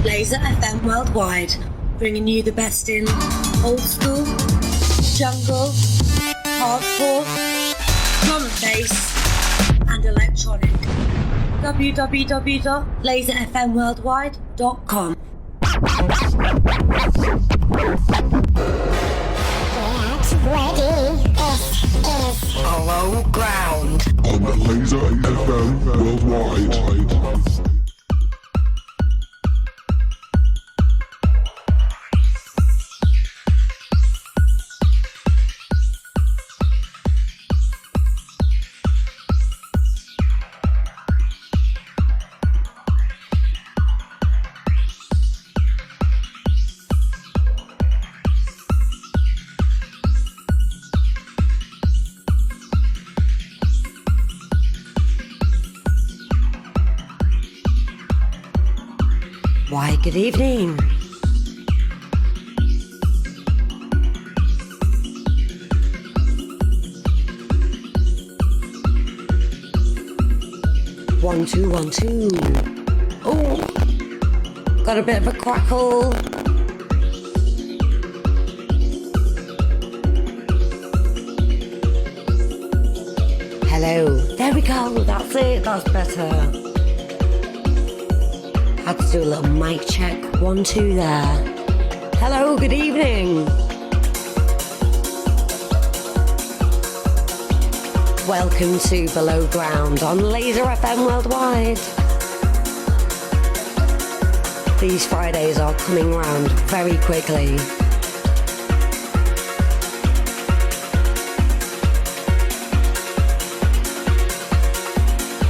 Laser FM Worldwide, bringing you the best in old school, jungle, hardcore, drum and bass, and electronic. www.laserfmworldwide.com. Get ready. This is Hollow Ground on the Laser FM Worldwide. Why, good evening. One, two, 1, 2. Oh, got a bit of a crackle. Hello. There we go. That's it. That's better. Had to do a little mic check. 1, 2 there. Hello, good evening. Welcome to Below Ground on Laser FM Worldwide. These Fridays are coming round very quickly.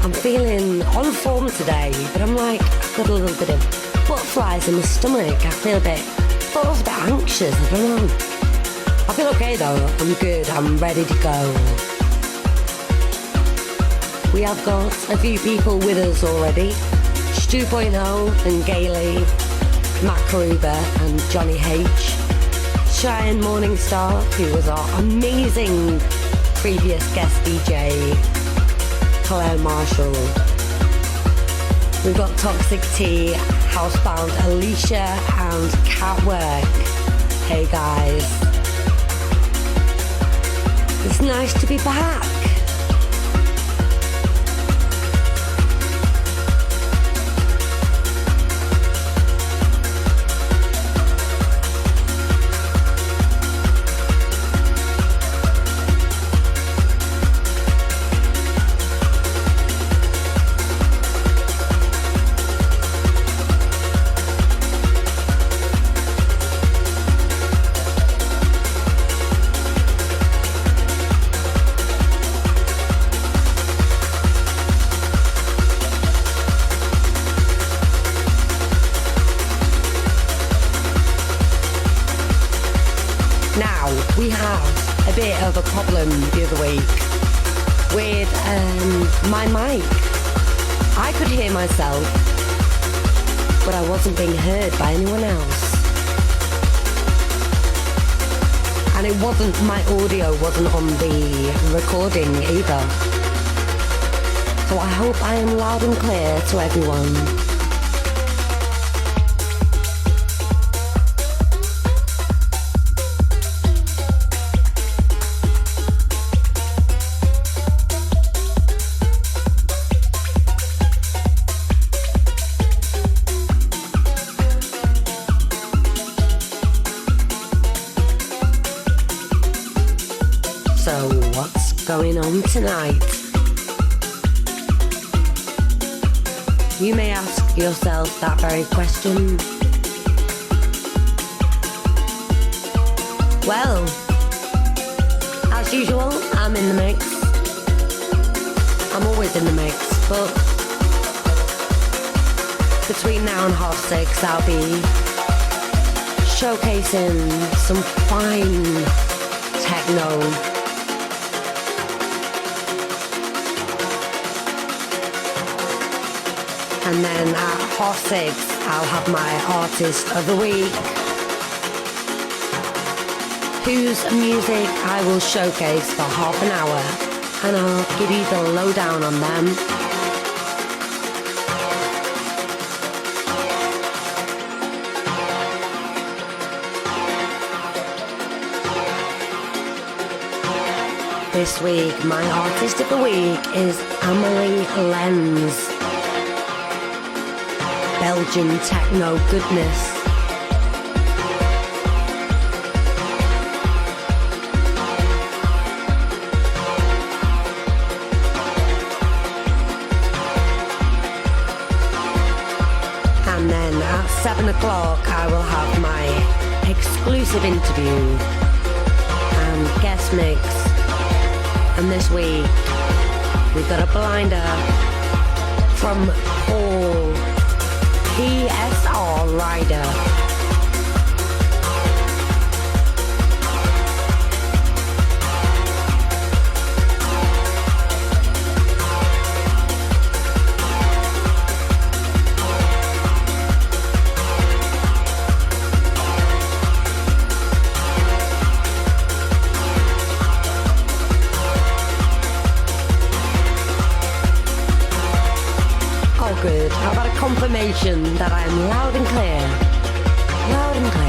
I'm feeling on form today, but I'm like, I've got a little bit of butterflies in my stomach. I feel a bit anxious, I don't know. I feel okay though, I'm good, I'm ready to go. We have got a few people with us already. Stu.0 and Gailey, Matt Karuba and Johnny H. Cheyenne Morningstar, who was our amazing previous guest DJ. Claire Marshall. We've got Toxic T, Housebound Alicia and Catwork. Hey guys. It's nice to be back. We have a bit of a problem the other week with my mic. I could hear myself, but I wasn't being heard by anyone else. And it wasn't, my audio wasn't on the recording either. So I hope I am loud and clear to everyone. Going on tonight. You may ask yourself that very question. Well, as usual, I'm in the mix. I'm always in the mix, but between now and 6:30, I'll be showcasing some fine techno. And then at 6:30, I'll have my Artist of the Week, whose music I will showcase for half an hour, and I'll give you the lowdown on them. This week, my artist of the week is ⴛ Belgian techno goodness. And then at 7 o'clock, I will have my exclusive interview and guest mix. And this week, we've got a blinder from Paul PSR Rider. Good. How about a confirmation that I am loud and clear? Loud and clear.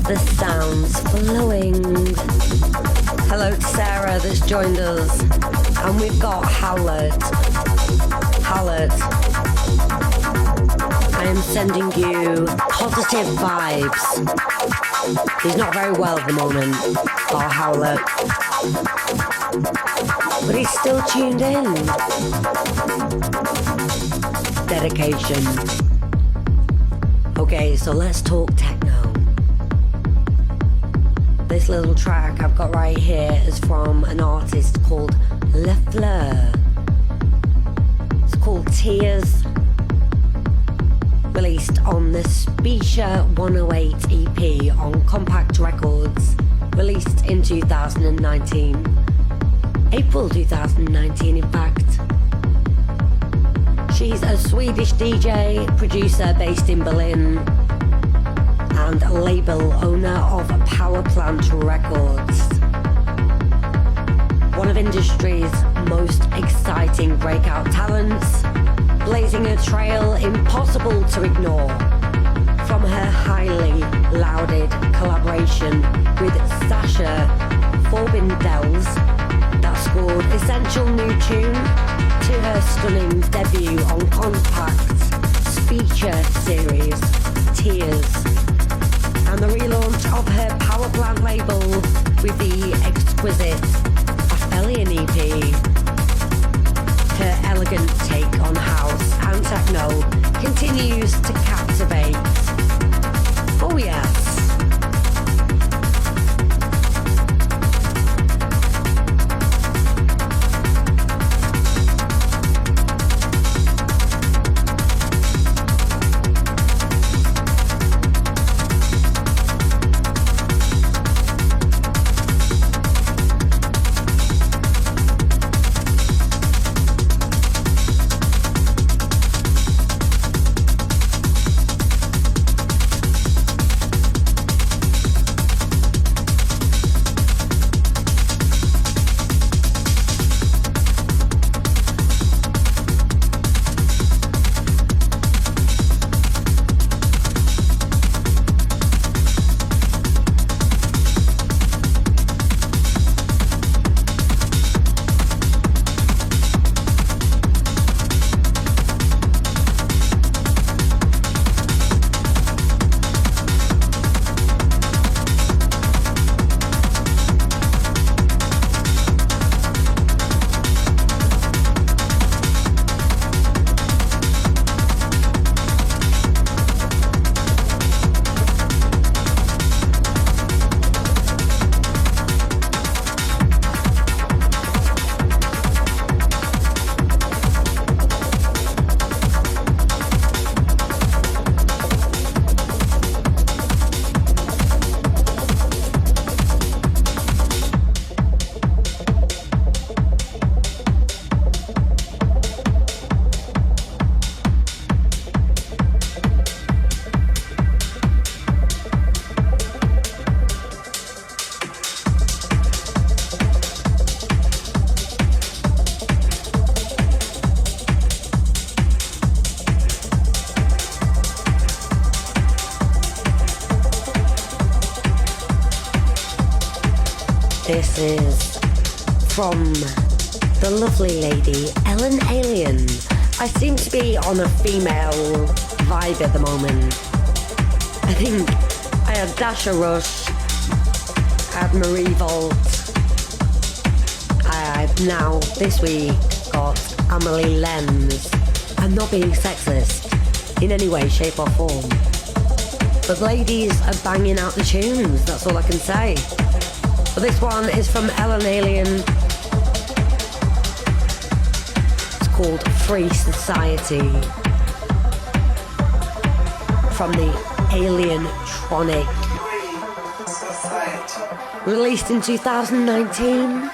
The sounds flowing. Hello to Sarah that's joined us. And we've got Howlett. Howlett, I am sending you positive vibes. He's not very well at the moment, our Howlett. But he's still tuned in. Dedication. Okay, so let's talk techno. This little track I've got right here is from an artist called Lफ़leur. It's called Tears. released on the Bᴇʟᴏ 108 EP on Compact Records, released in 2019. April 2019, in fact. She's a Swedish DJ, producer based in Berlin, and label owner of Power Plant Records. One of industry's most exciting breakout talents, blazing a trail impossible to ignore. From her highly lauded collaboration with Sasha Forbindels that scored essential new tune, to her stunning debut on Compact's feature series, Tears, and the relaunch of her Power Plant label with the exquisite Aphelion EP. Her elegant take on house and techno continues to captivate. Oh yes. This is from the lovely lady Ellen Alien. I seem to be on a female vibe at the moment. I think I had Dasha Rush, I had Marie Volt, I've now this week got Amelie Lenz. I'm not being sexist in any way, shape or form, but ladies are banging out the tunes, that's all I can say. But this one is from Ellen Alien. It's called Free Society, from the Alientronic, released in 2019.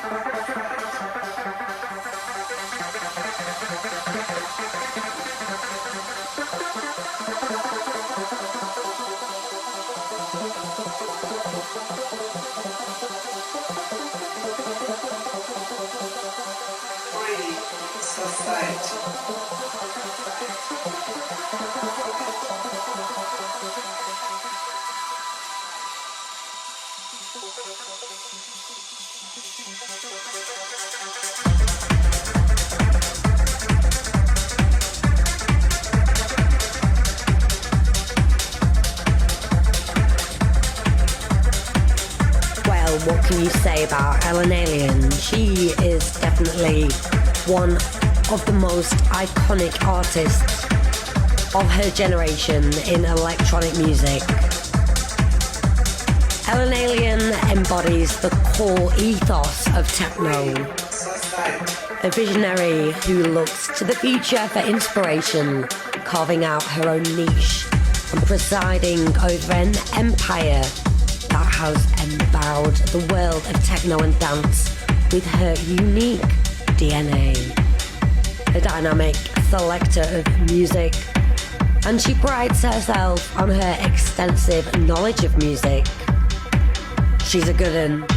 What can you say about Ellen Alien? She is definitely one of the most iconic artists of her generation in electronic music. Ellen Alien embodies the core ethos of techno, A visionary who looks to the future for inspiration, carving out her own niche and presiding over an empire that has endowed the world of techno and dance with her unique DNA. A dynamic selector of music, and she prides herself on her extensive knowledge of music. She's a good one.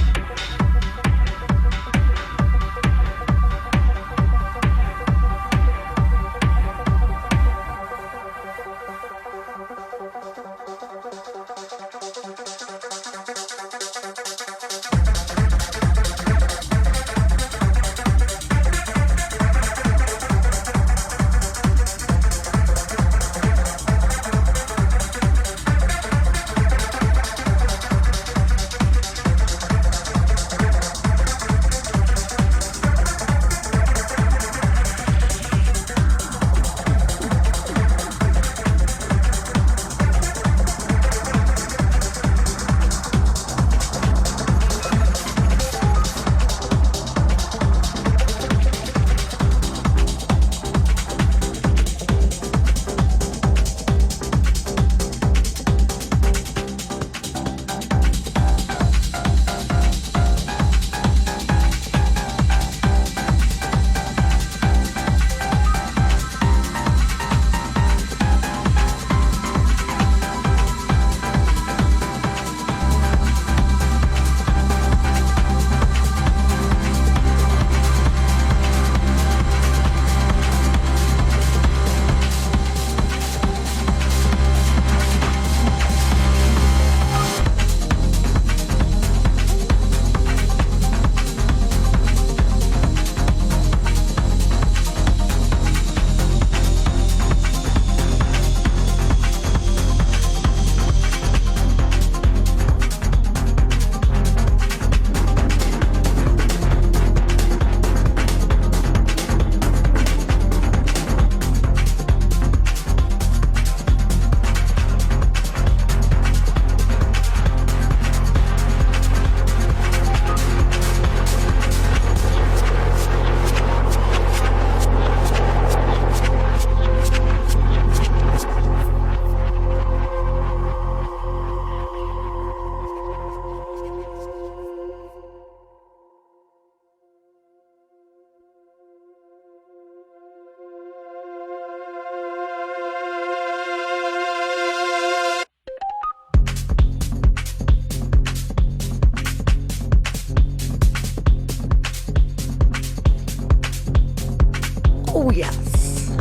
Oh yes.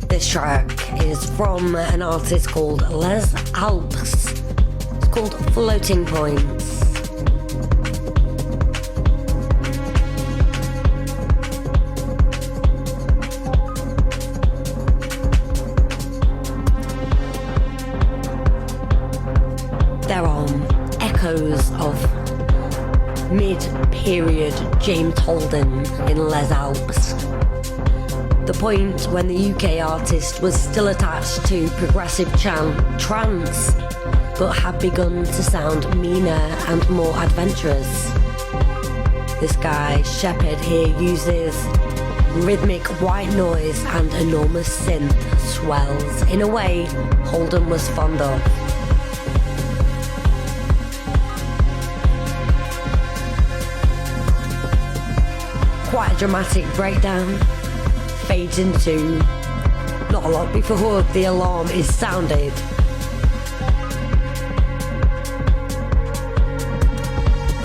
This track is from an artist called Les Alps. It's called Floating Points. There are echoes of mid-period James Holden in Les Alps. The point when the UK artist was still attached to progressive trance, but had begun to sound meaner and more adventurous. This guy, Shepherd, here uses rhythmic white noise and enormous synth swells in a way Holden was fond of. Quite a dramatic breakdown, fades into not a lot before the alarm is sounded.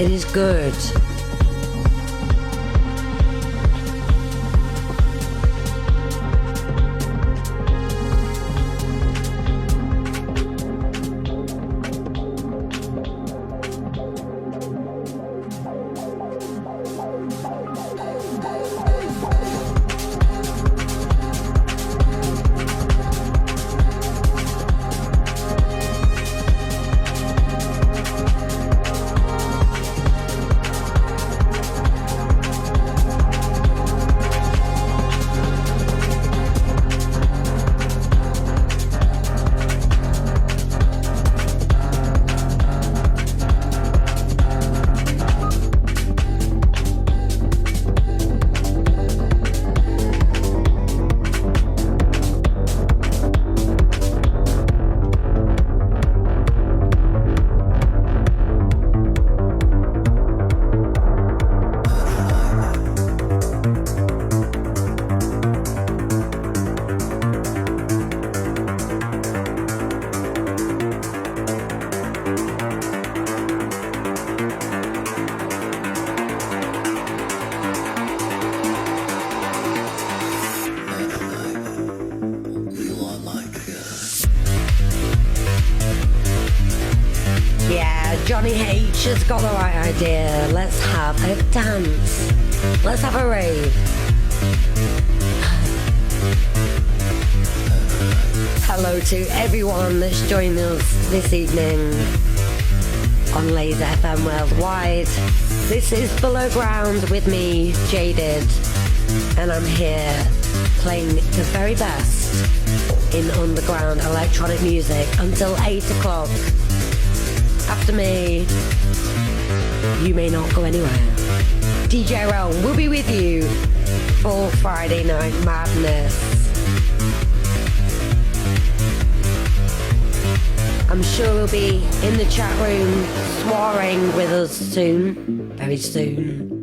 It is good. Johnny H has got the right idea. Let's have a dance. Let's have a rave. Hello to everyone that's joined us this evening on Laser FM Worldwide. This is Below Ground with me, Jaded, and I'm here playing the very best in underground electronic music until 8 o'clock. After me, you may not go anywhere. DJ Realm will be with you for Friday Night Madness. I'm sure we'll be in the chat room soiring with us soon, very soon.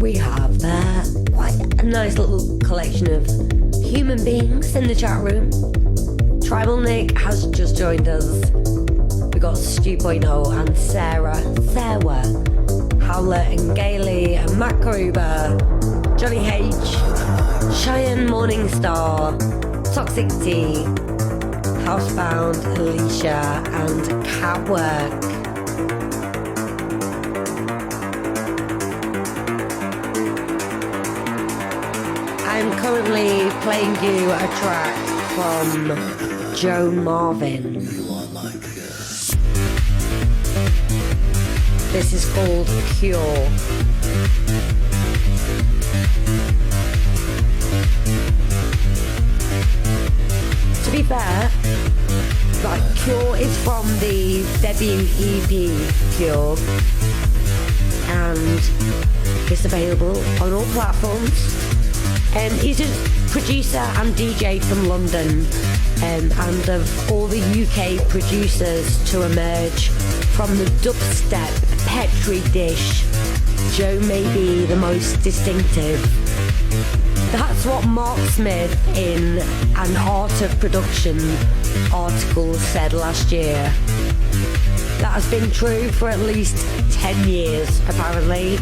We have quite a nice little collection of human beings in the chat room. Tribal Nick has just joined us. We've got Stu.0 and Sarah, Howler and Gailey and Macruber, Johnny H, Cheyenne Morningstar, Toxic T, Housebound, Alicia and Catwork. I'm currently playing you a track from Joe Marvin. This is called Cure. To be fair, like Cure is from the debut EP Cure, and it's available on all platforms. He's a producer and DJ from London, and of all the UK producers to emerge from the dubstep petri dish, Joe may be the most distinctive. That's what Mark Smith in an Art of Production article said last year. That has been true for at least 10 years, apparently.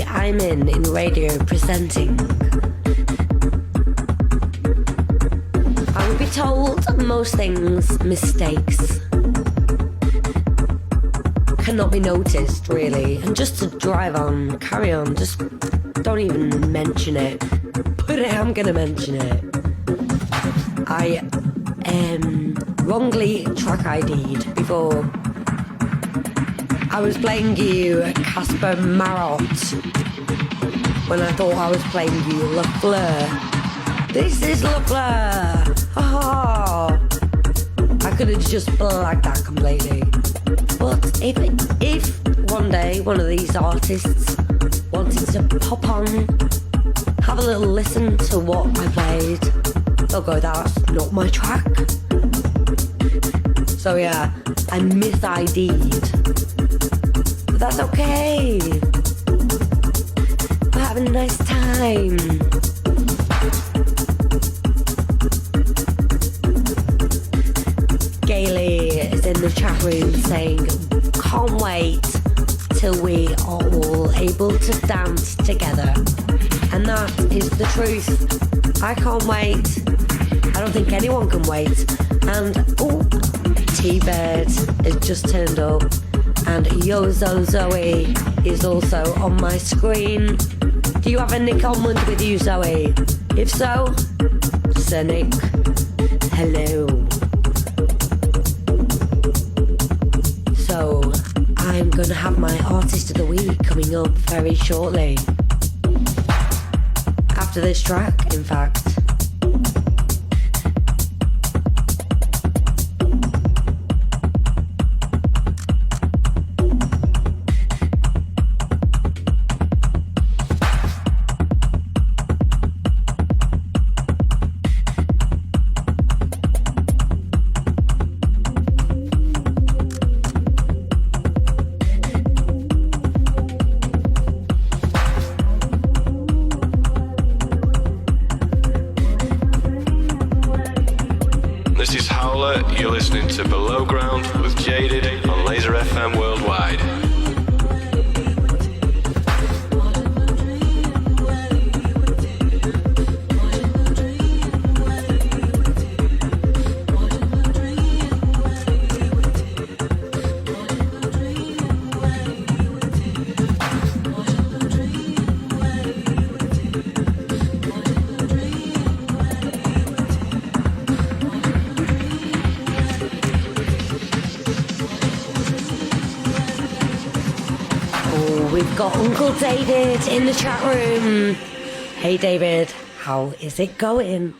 industry I'm in radio presenting, I would be told most things, mistakes, cannot be noticed really, and just to drive on, carry on, just don't even mention it. But I am gonna mention it. I wrongly track ID'd before. I was playing you Casper Marot when I thought I was playing you Lafleur. This is Lafleur. Oh, I could have just blagged that completely. But if one day one of these artists wanted to pop on, have a little listen to what I played, they'll go, that's not my track. So yeah, I mis-ID'd. But that's okay. We're having a nice time. Gailey is in the chat room saying, can't wait till we are all able to dance together. And that is the truth. I can't wait. I don't think anyone can wait. And T-Bird has just turned up, and Zoe is also on my screen. Do you have a Nick Onward with you, Zoe? If so, Sir Nick, hello. So I'm gonna have my artist of the week coming up very shortly. After this track, in fact. You're listening to Below Ground with Jaded on Laser FM Worldwide. We've got Uncle David in the chat room. Hey David, how is it going?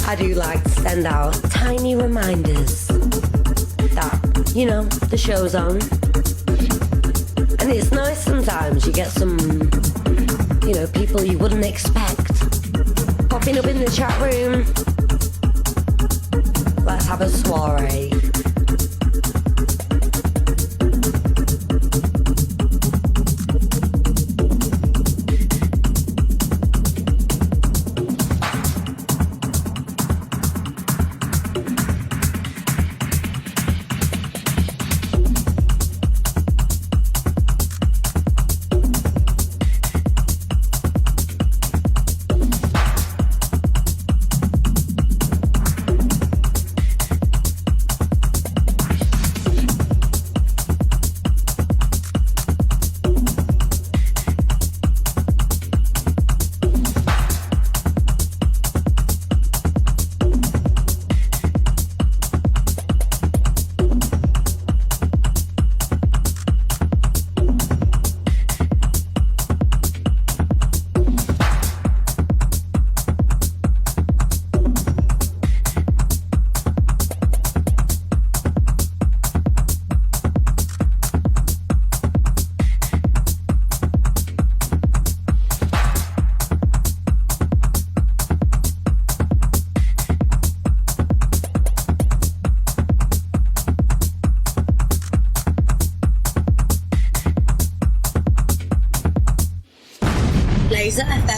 I do like to send out tiny reminders that, you know, the show's on. And it's nice sometimes, you get some, you know, people you wouldn't expect popping up in the chat room. Let's have a soiree.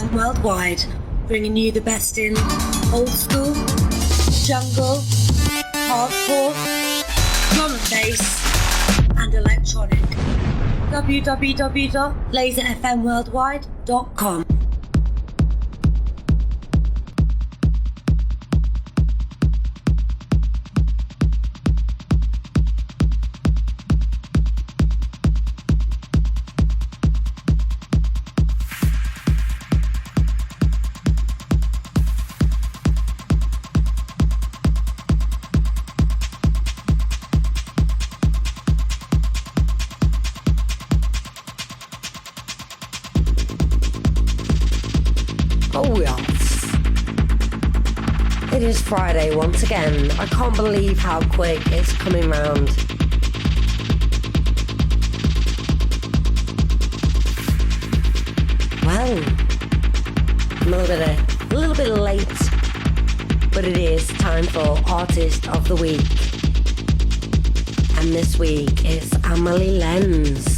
FM Worldwide, bringing you the best in old school, jungle, hardcore, drum and bass, and electronic. www.LaserFMWorldwide.com. It is Friday once again. I can't believe how quick it's coming round. Well, I'm a little bit late, but it is time for Artist of the Week. And this week it's Aᴛɪsᴛ.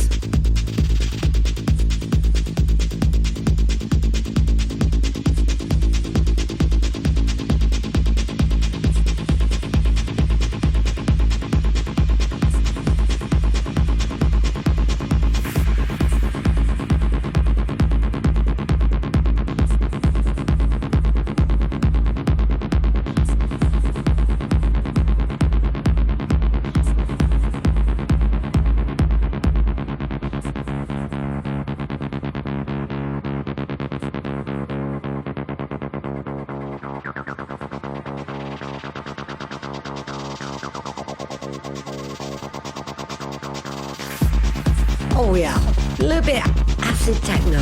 Oh yeah, a little bit acid techno.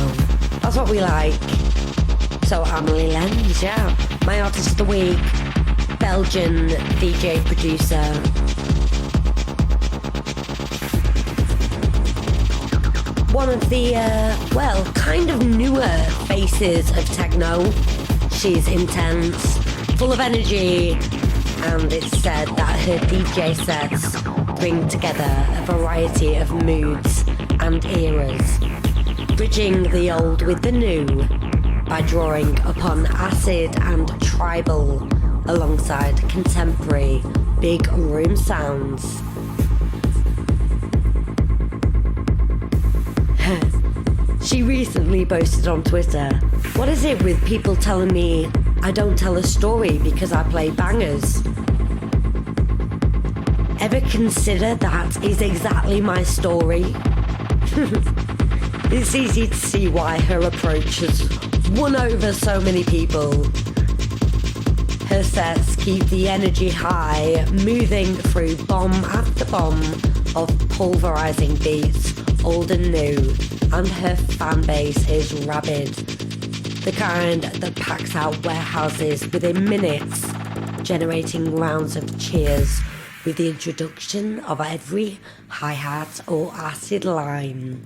That's what we like. So Aᴛɪsᴛ, yeah. My artist of the week, Belgian DJ producer. One of the, kind of newer faces of techno. She's intense, full of energy, and it's said that her DJ sets bring together a variety of moods and eras, bridging the old with the new by drawing upon acid and tribal alongside contemporary big room sounds. She recently posted on Twitter, "What is it with people telling me I don't tell a story because I play bangers? Ever consider that is exactly my story?" It's easy to see why her approach has won over so many people. Her sets keep the energy high, moving through bomb after bomb of pulverizing beats, old and new, and her fan base is rabid. The kind that packs out warehouses within minutes, generating rounds of cheers with the introduction of every hi-hat or acid line.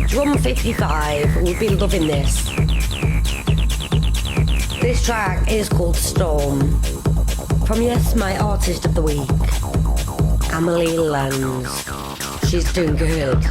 Drum 55 will be loving this. This track is called Storm. From yes, my artist of the week, Aᴛɪsᴛ. She's doing good.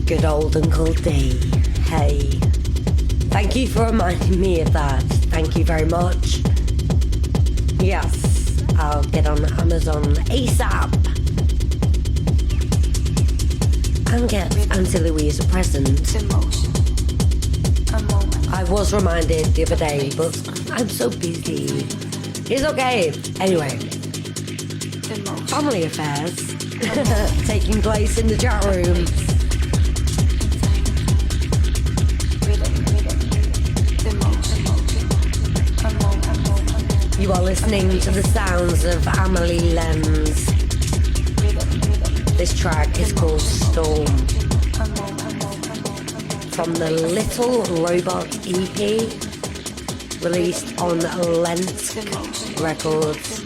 Good old Uncle D. Hey. Thank you for reminding me of that. Thank you very much. Yes, I'll get on Amazon ASAP and get Auntie Louise a present. I was reminded the other day, but I'm so busy. It's okay. Anyway, family affairs taking place in the chat room. You are listening to the sounds of Amelie Lens. This track is called Storm. From the Little Robot EP, released on Lensk Records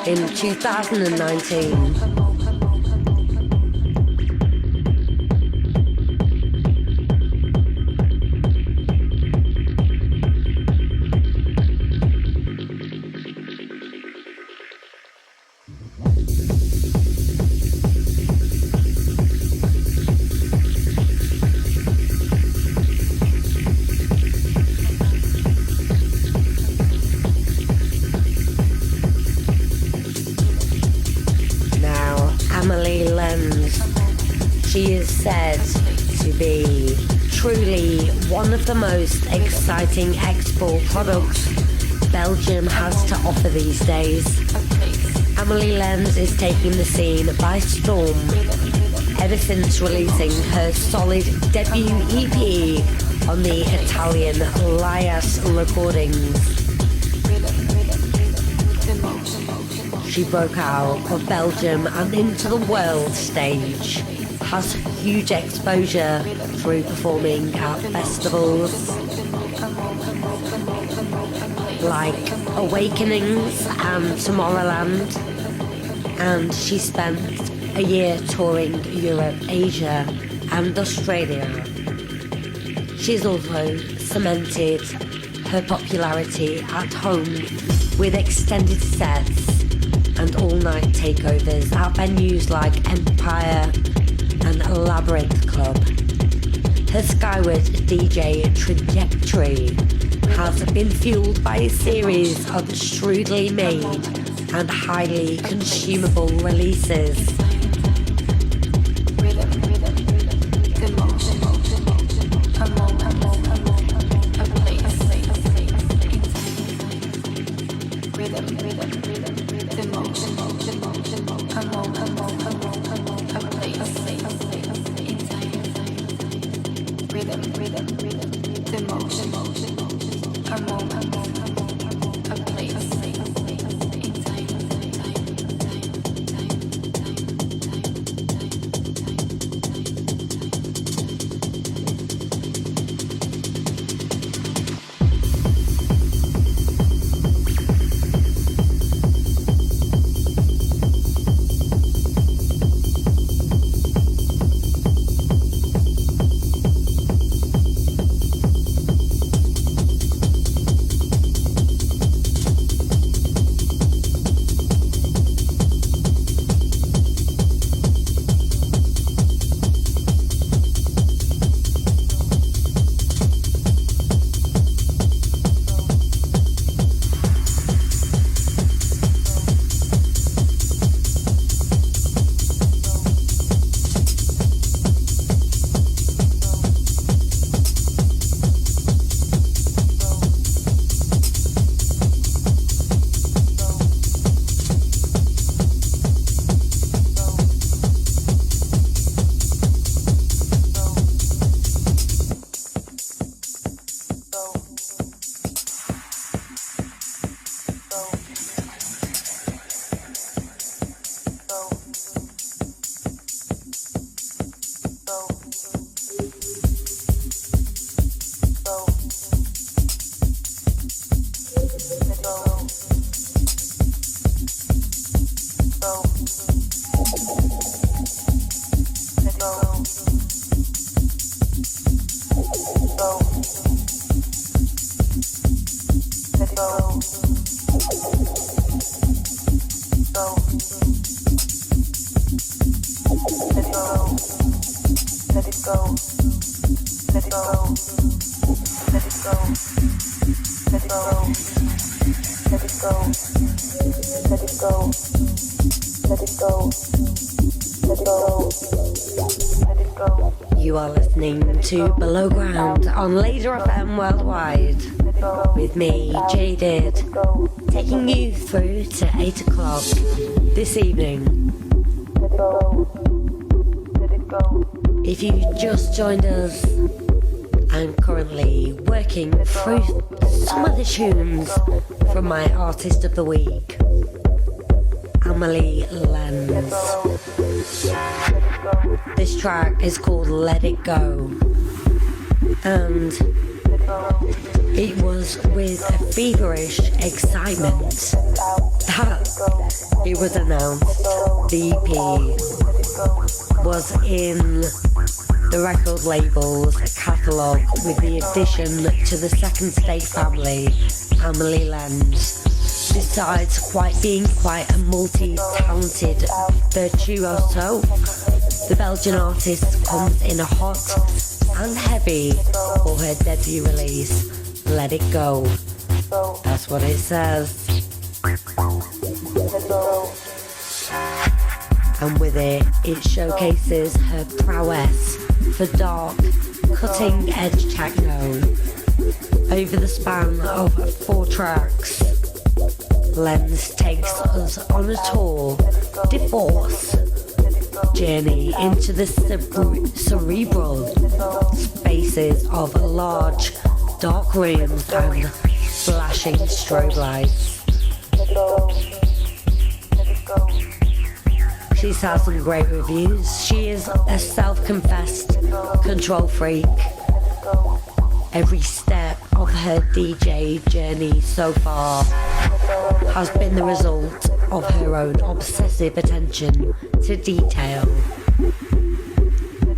in 2019. She is said to be truly one of the most exciting export products Belgium has to offer these days. Amelie Lens is taking the scene by storm ever since releasing her solid debut EP on the Italian Lias Recordings. She broke out of Belgium and into the world stage, has huge exposure through performing at festivals like Awakenings and Tomorrowland, and she spent a year touring Europe, Asia and Australia. She's also cemented her popularity at home with extended sets and all-night takeovers at venues like Empire and Labyrinth Club. Her skyward DJ trajectory has been fueled by a series of shrewdly made and highly consumable releases. You are listening to Below Ground on L쏘ᴢᴇ FM Worldwide with me, Jaded, taking you through to 8 o'clock this evening. If you just joined us, I'm currently working through some of the tunes from my Artist of the Week, ⴛᴛ. This track is called Let It Go, and it was with a feverish excitement that it was announced the EP was in the record label's catalogue with the addition to the Second State family, ⴛᴛ. Besides being quite a multi-talented virtuoso, the Belgian artist comes in hot and heavy for her debut release, Let It Go. That's what it says. And with it, it showcases her prowess for dark, cutting-edge techno. Over the span of 4 tracks, Lens takes us on a tour, divorce, journey into the cerebral spaces of large, dark rooms and flashing strobe lights. She's had some great reviews. She is a self-confessed control freak. Every step of her DJ journey so far has been the result of her own obsessive attention to detail.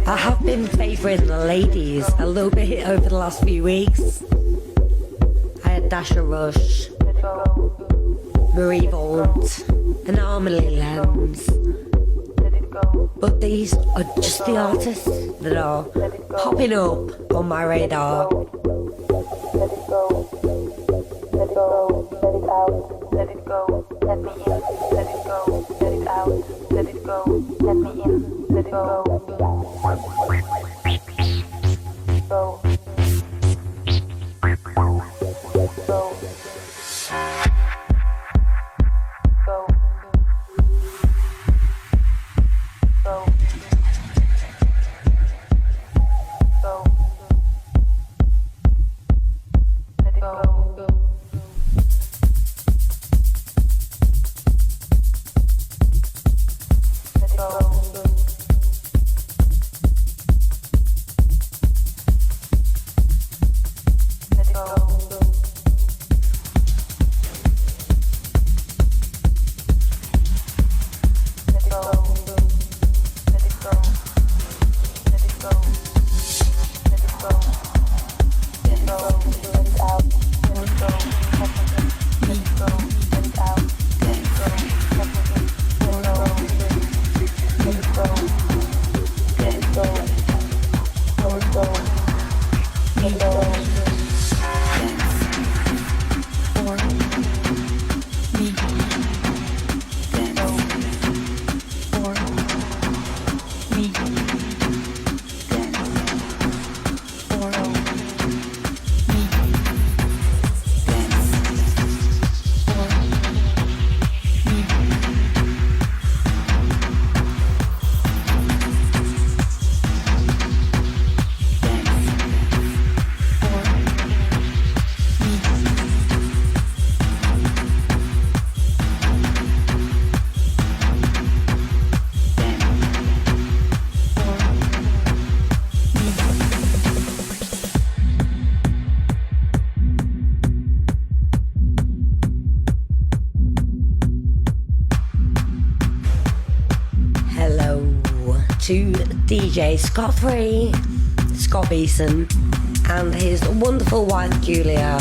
I have been favouring the ladies a little bit over the last few weeks. I had Dasha Rush, Marie Vaughan, and ⴛᴛ. But these are just the artists that are popping up on my radar. Let it go, let it go, let it out, let it go, let me in, let it go, let it out, let it go, let me in, let it go. Go. Go. To DJ Scott Bᴇᴜᴜ, and his wonderful wife Julia,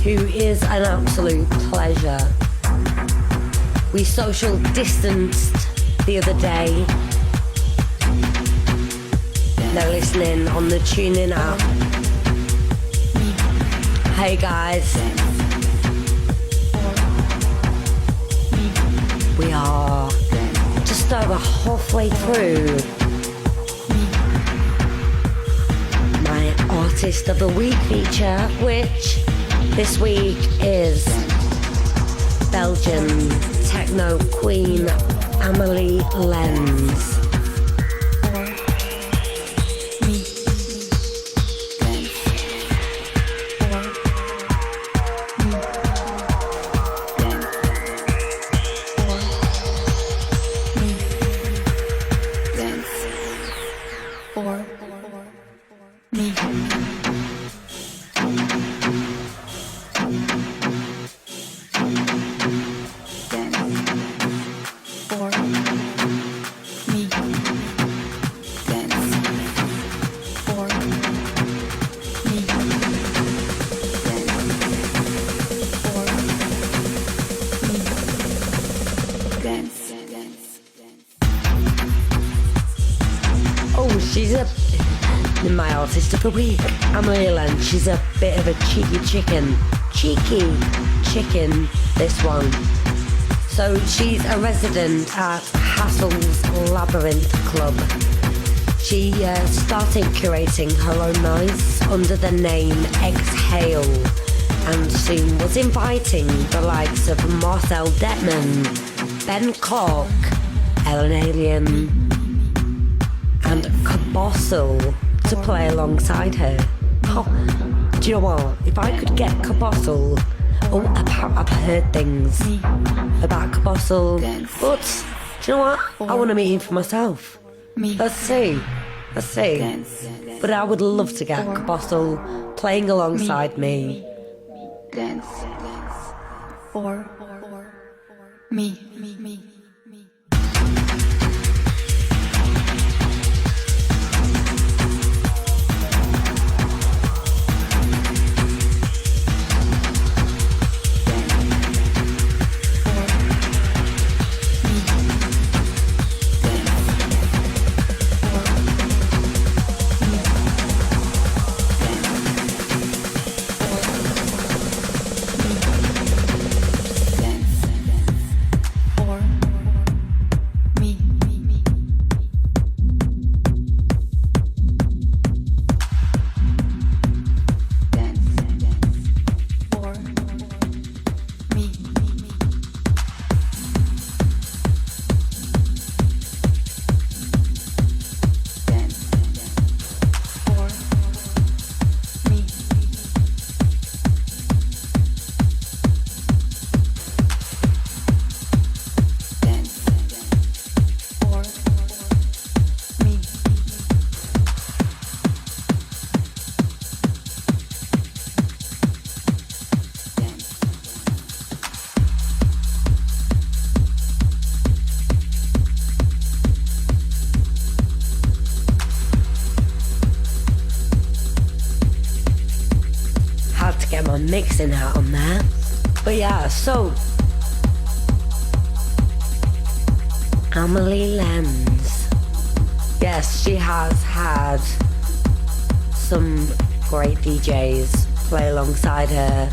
who is an absolute pleasure. We social distanced the other day They're listening on the TuneIn app. Hey guys. We are just over halfway through my Artist of the Week feature, which this week is Belgian techno queen Amélie Lens. My Artist of the Week, Amélie Lens. She's a bit of a cheeky chicken, this one. So she's a resident at Hassel's Labyrinth Club. She started curating her own nights under the name Exhale, and soon was inviting the likes of Marcel Detman, Ben Cork, Ellen Alien, and Ğᴏᴜsᴜ to play alongside her. Oh, do you know what? If I could get Ğᴏᴜsᴜ, I've heard things about Ğᴏᴜsᴜ, but do you know what? I want to meet him for myself. Let's see. But I would love to get Ğᴏᴜsᴜ playing alongside me. Dance for me. Mixing hat on there. But yeah, so Amélie Lens, yes, she has had some great DJs play alongside her.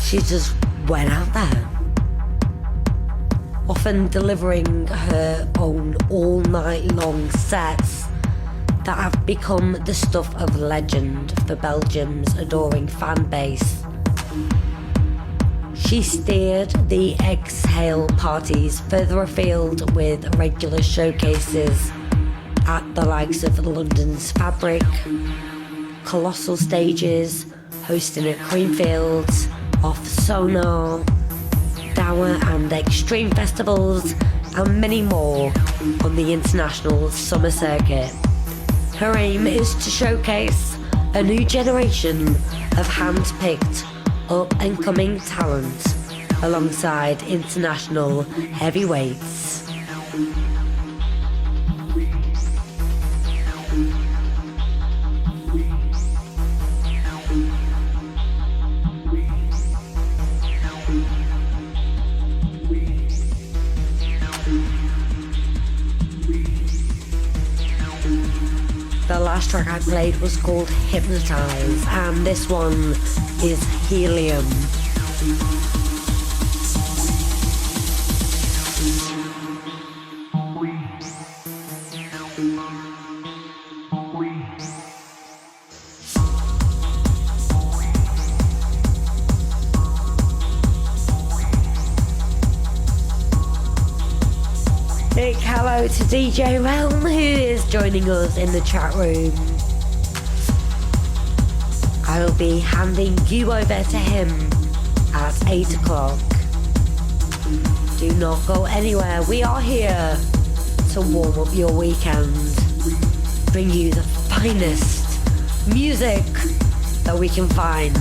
She just went out there, often delivering her own all night long sets that have become the stuff of legend for Belgium's adoring fan base. She steered the Exhale parties further afield with regular showcases at the likes of London's Fabric, colossal stages, hosting at Creamfields, off Sonar, Dower and Extreme festivals, and many more on the international summer circuit. Her aim is to showcase a new generation of hand-picked, up-and-coming talent alongside international heavyweights. The last track I played was called Hypnotize, and this one is Helium. Big hello to DJ Realm, who is joining us in the chat room. I will be handing you over to him at 8 o'clock. Do not go anywhere. We are here to warm up your weekend, bring you the finest music that we can find.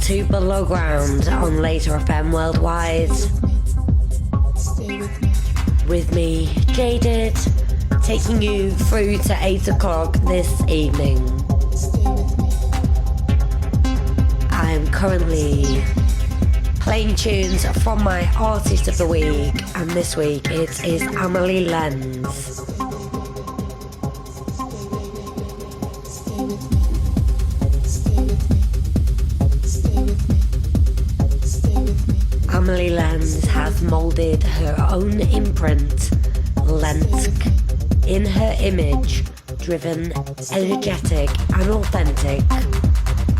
To Below Ground on Laser FM Worldwide. With me, Jaded, taking you through to 8 o'clock this evening. I'm currently playing tunes from my Artist of the Week, and this week it is Amelie Lens. Amelie Lens has moulded her own imprint, Lensk, in her image, driven, energetic and authentic.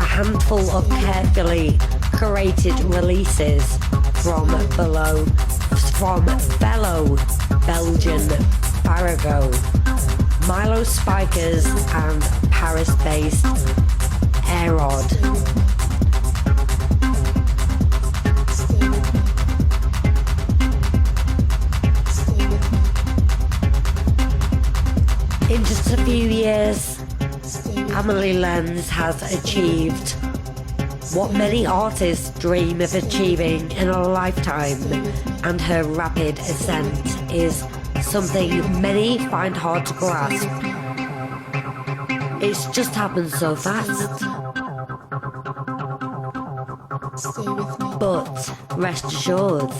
A handful of carefully curated releases from fellow Belgian Farago, Milo Spikers and Paris-based Aerod. In just a few years, ⴛᴜ has achieved what many artists dream of achieving in a lifetime, and her rapid ascent is something many find hard to grasp. It's just happened so fast. But rest assured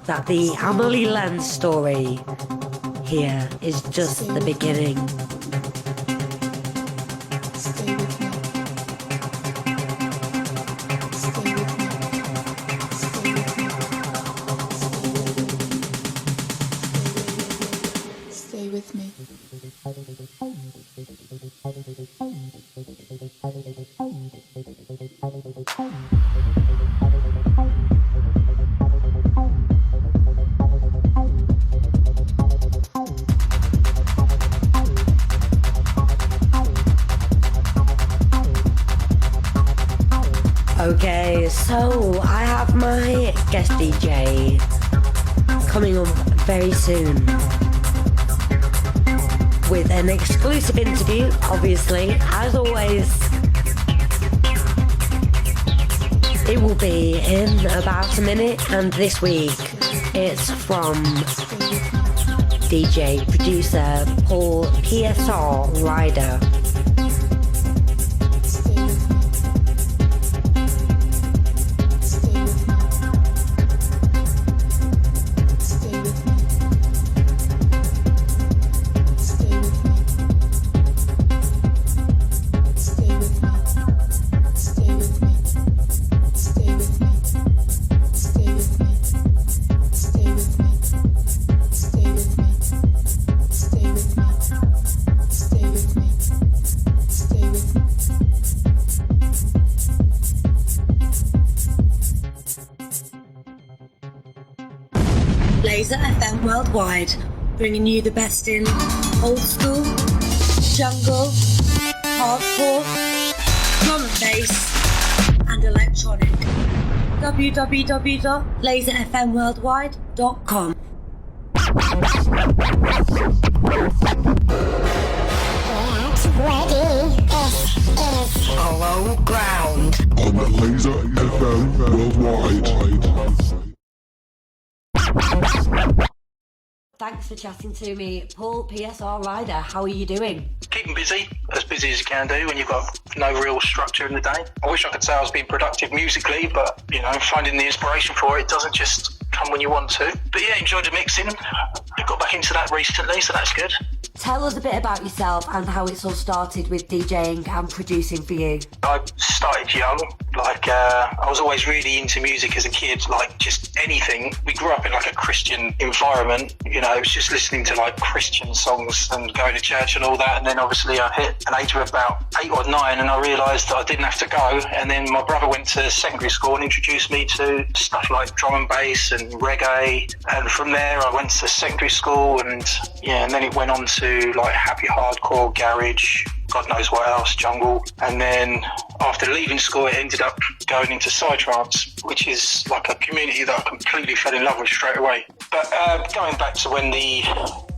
that the ⴛᴜ story here is just the beginning. Stay with me. Okay, so I have my guest DJ coming up very soon with an exclusive interview, obviously, as always. It will be in about a minute, and this week it's from DJ producer Paul PSR Ryder. Laser FM Worldwide, bringing you the best in old school, jungle, hardcore, drum and bass, and electronic. www.laserfmworldwide.com. Get ready. This is Hollow Ground. On the Laser FM Worldwide. Thanks for chatting to me, Paul PSR Ryder. How are you doing? Keeping busy as you can do when you've got no real structure in the day. I wish I could say I was being productive musically, but, you know, finding the inspiration for it doesn't just come when you want to. But yeah, enjoyed the mixing. I got back into that recently, so that's good. Tell us a bit about yourself and how it's all started with DJing and producing for you. I started young, I was always really into music as a kid, like just anything. We grew up in like a Christian environment, you know, it was just listening to like Christian songs and going to church and all that. And then obviously I hit an age of about 8 or 9 and I realised that I didn't have to go. And then my brother went to secondary school and introduced me to stuff like drum and bass and reggae. And from there I went to secondary school and then it went on to like happy hardcore, garage, God knows what else, jungle. And then after leaving school, it ended up going into psytrance, which is like a community that I completely fell in love with straight away. But going back to when the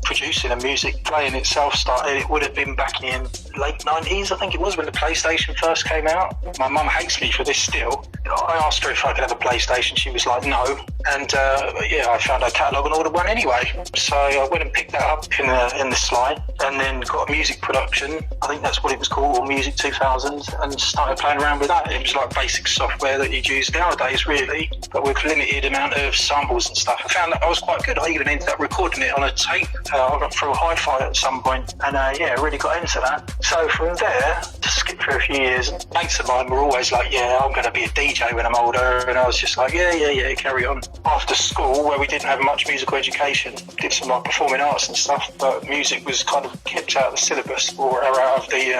producing and music playing itself started, it would have been back in late 90s, I think it was, when the PlayStation first came out. My mum hates me for this still. I asked her if I could have a PlayStation, she was like no, and I found her catalogue and ordered one anyway. So I went and picked that up in the slide and then got a music production, I think that's what it was called, or Music 2000, and started playing around with that. It was like basic software that you'd use nowadays really, but with limited amount of samples and stuff. I found that I was quite good. I even ended up recording it on a tape. I got through hi-fi at some point and really got into that. So from there, to skip through a few years, mates of mine were always like, yeah, I'm going to be a DJ when I'm older, and I was just like, yeah, carry on. After school, where we didn't have much musical education, did some like performing arts and stuff, but music was kind of kept out of the syllabus or out of the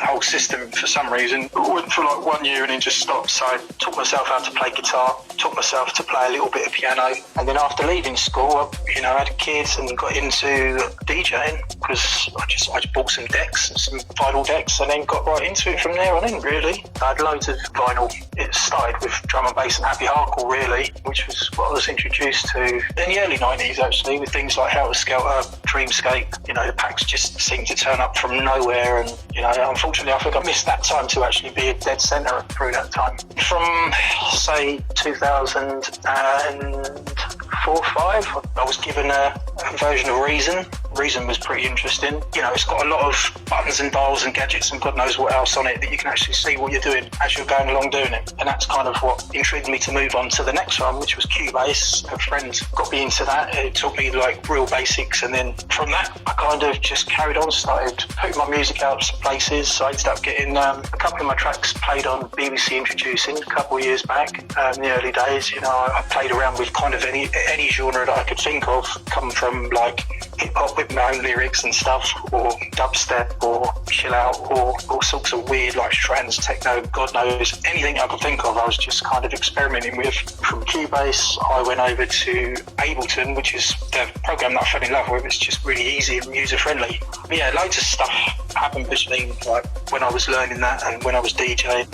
whole system for some reason. I went for like 1 year and then just stopped, so I taught myself how to play guitar, taught myself to play a little bit of piano. And then after leaving school, I had kids and got into DJing because I just bought some decks, some vinyl decks, and then got right into it from there on in, really. I had loads of vinyl. It started with drum and bass and happy hardcore, really, which was what I was introduced to in the early 90s, actually, with things like Hᴏᴜsᴇ, Dreamscape. The packs just seemed to turn up from nowhere, and unfortunately I think I missed that time to actually be a dead centre through that time. From say 2004-05, I was given a version of Reason. Reason was pretty interesting. It's got a lot of buttons and dials and gadgets and God knows what else on it that you can actually see what you're doing as you're going along doing it. And that's kind of what intrigued me to move on to the next one, which was Cubase. A friend got me into that. It taught me like real basics, and then from that I kind of just carried on, started putting my music out to places. So I ended up getting a couple of my tracks played on BBC Introducing a couple of years back. In the early days, I played around with kind of any genre that I could think of, come from like hip hop with my own lyrics and stuff, or dubstep, or chill out, or all sorts of weird like trance, techno, God knows, anything I could think of. I was just kind of experimenting with. From Cubase, I went over to Ableton, which is the program that I fell in love with. It's just really easy and user friendly. But yeah, loads of stuff happened between like when I was learning that and when I was DJing. I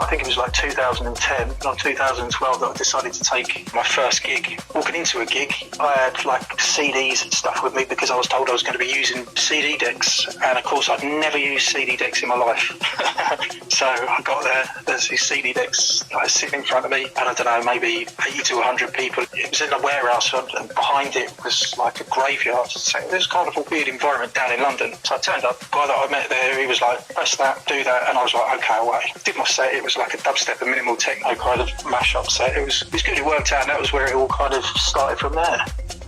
think it was like 2010, not 2012, that I decided to take my first gig. Walking into a gig, I had like CDs and stuff with me because I was told I was going to be using CD decks, and of course I'd never used CD decks in my life. So I got there's these CD decks like sitting in front of me, and I don't know, maybe 80 to 100 people. It was in a warehouse, and behind it was like a graveyard. So it was kind of a weird environment down in London. So I turned up, the guy that I met there, he was like, press that, do that, and I was like, okay, away. Did my set. It was like a dubstep and minimal techno kind of mashup set. It was good, it worked out, and that was where it all kind of started from there.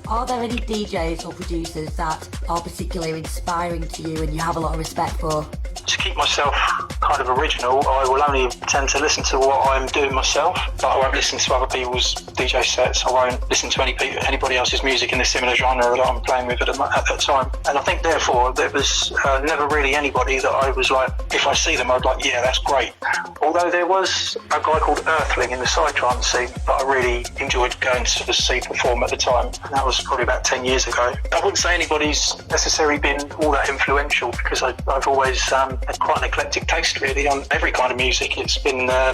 Are there any DJs or producers that are particularly inspiring to you and you have a lot of respect for? To keep myself kind of original, I will only tend to listen to what I'm doing myself, but I won't listen to other people's DJ sets. I won't listen to anybody else's music in a similar genre that I'm playing with at that time. And I think therefore there was never really anybody that I was like, if I see them I'd like, yeah, that's great. Although there was a guy called Earthling in the psytrance scene that I really enjoyed going to see perform at the time, and that was probably about 10 years ago. I wouldn't say anybody's necessarily been all that influential because I've always had quite an eclectic taste really on every kind of music. It's been a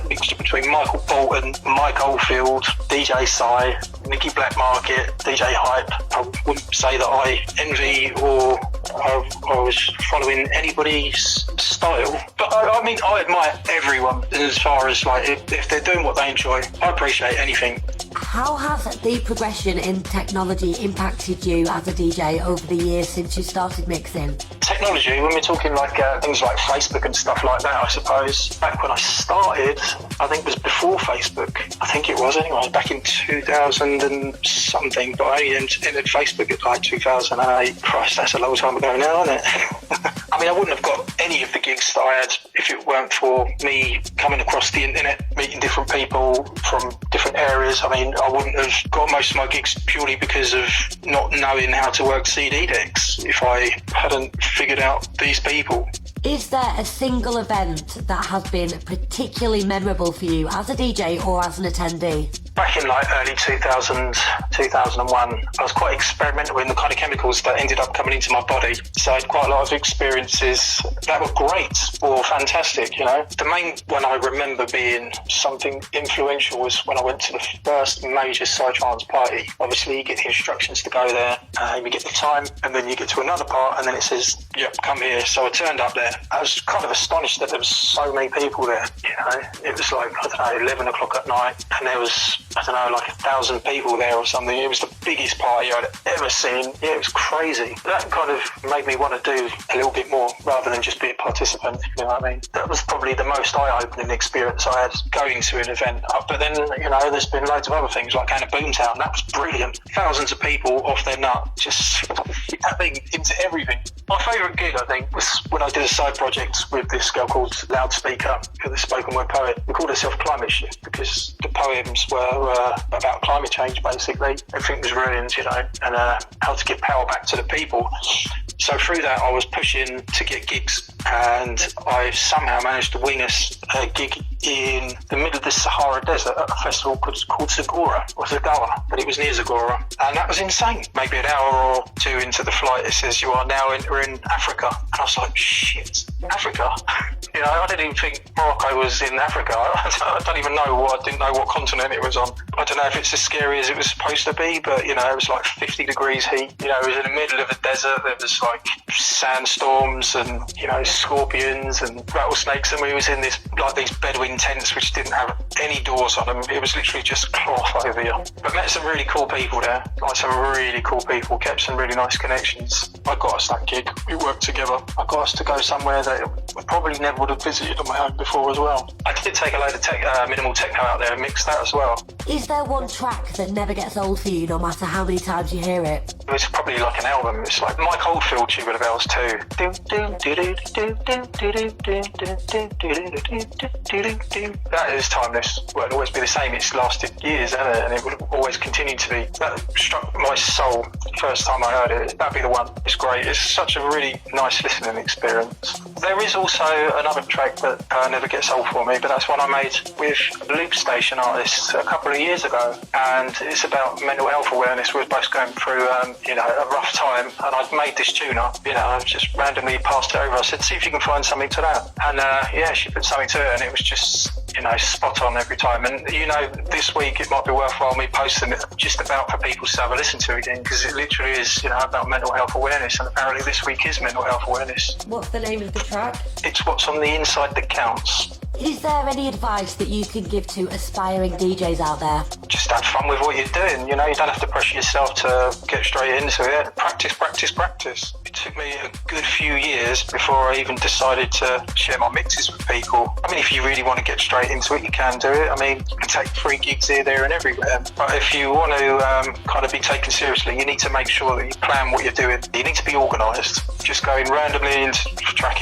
mixture between Michael Bolton, Mike Oldfield, DJ Psy, Nicky Blackmarket, DJ Hype. I wouldn't say that I envy or I was following anybody's style, but I mean I admire everyone as far as like if they're doing what they enjoy. I appreciate anything. How has the progression in technology impacted you as a DJ over the years since you started mixing? Technology, when we're talking like things like Facebook and stuff like that, I suppose. Back when I started, I think it was before Facebook. I think it was anyway, back in 2000 and something, but I only entered Facebook at like 2008. Christ, that's a long time ago now, isn't it? I mean, I wouldn't have got any of the gigs that I had if it weren't for me coming across the internet, meeting different people from different areas. I mean, I wouldn't have got most of my gigs purely because of not knowing how to work CD decks if I hadn't figured out these people. Is there a single event that has been particularly memorable for you as a DJ or as an attendee? Back in like early 2000, 2001, I was quite experimental in the kind of chemicals that ended up coming into my body. So I had quite a lot of experiences that were great or fantastic, you know. The main one I remember being something influential was when I went to the first major psytrance party. Obviously you get the instructions to go there, you get the time, and then you get to another part and then it says, yep, come here. So I turned up there. I was kind of astonished that there was so many people there, you know. It was like, I don't know, 11 o'clock at night, and there was, I don't know, like 1,000 people there or something. It was the biggest party I'd ever seen. Yeah, it was crazy. That kind of made me want to do a little bit more rather than just be a participant, you know what I mean? That was probably the most eye-opening experience I had going to an event. But then, you know, there's been loads of other things like going to Boomtown. That was brilliant. Thousands of people off their nut, just tapping into everything. My favourite gig, I think, was when I did a side project with this girl called Loudspeaker, the spoken word poet. We called herself Climate Shift because the poems were about climate change, basically. Everything was ruined, you know, and how to give power back to the people. So through that, I was pushing to get gigs, and I somehow managed to wing us a gig in the middle of the Sahara Desert at a festival called Zagora, or Zagora, but it was near Zagora, and that was insane. Maybe an hour or two into the flight, it says, "You are now entering Africa," and I was like, "Shit, Africa?" You know, I didn't even think Morocco was in Africa. I don't even know I didn't know what continent it was on. I don't know if it's as scary as it was supposed to be, but you know, it was like 50 degrees heat. You know, it was in the middle of the desert. There was like sandstorms and, you know, scorpions and rattlesnakes, and we was in this, like, these Bedouin tents which didn't have any doors on them. It was literally just cloth over you. But met some really cool people there, like some really cool people, kept some really nice connections. I got us that gig. We worked together. I got us to go somewhere that I probably never would have visited on my own before as well. I did take a load of minimal techno out there and mix that as well. Is there one track that never gets old for you, no matter how many times you hear it? It's probably like an album. It's like Mike Oldfield, Tubular Bells too. That is timeless. Well, it'll always be the same. It's lasted years, hasn't it? And it will always continue to be. That struck my soul the first time I heard it. That'd be the one. It's great. It's such a really nice listening experience. There is also another track that never gets old for me, but that's one I made with Loop Station artists a couple of years ago, and it's about mental health awareness. We were both going through, you know, a rough time, and I'd made this tune up. You know, I just randomly passed it over. I said, "See if you can find something to that." And yeah, she put something to it, and it was just, you know, spot on every time. And you know, this week it might be worthwhile me posting it just about for people to have a listen to again, because it literally is, you know, about mental health awareness, and apparently this week is mental health awareness. What's the name of the track? It's what's on the inside that counts. Is there any advice that you can give to aspiring DJs out there? Just have fun with what you're doing, you know, you don't have to pressure yourself to get straight into it. Practice, practice, practice. It took me a good few years before I even decided to share my mixes with people. I mean, if you really want to get straight into it, you can do it. I mean, you can take free gigs here, there and everywhere. But if you want to kind of be taken seriously, you need to make sure that you plan what you're doing. You need to be organised. Just going randomly into track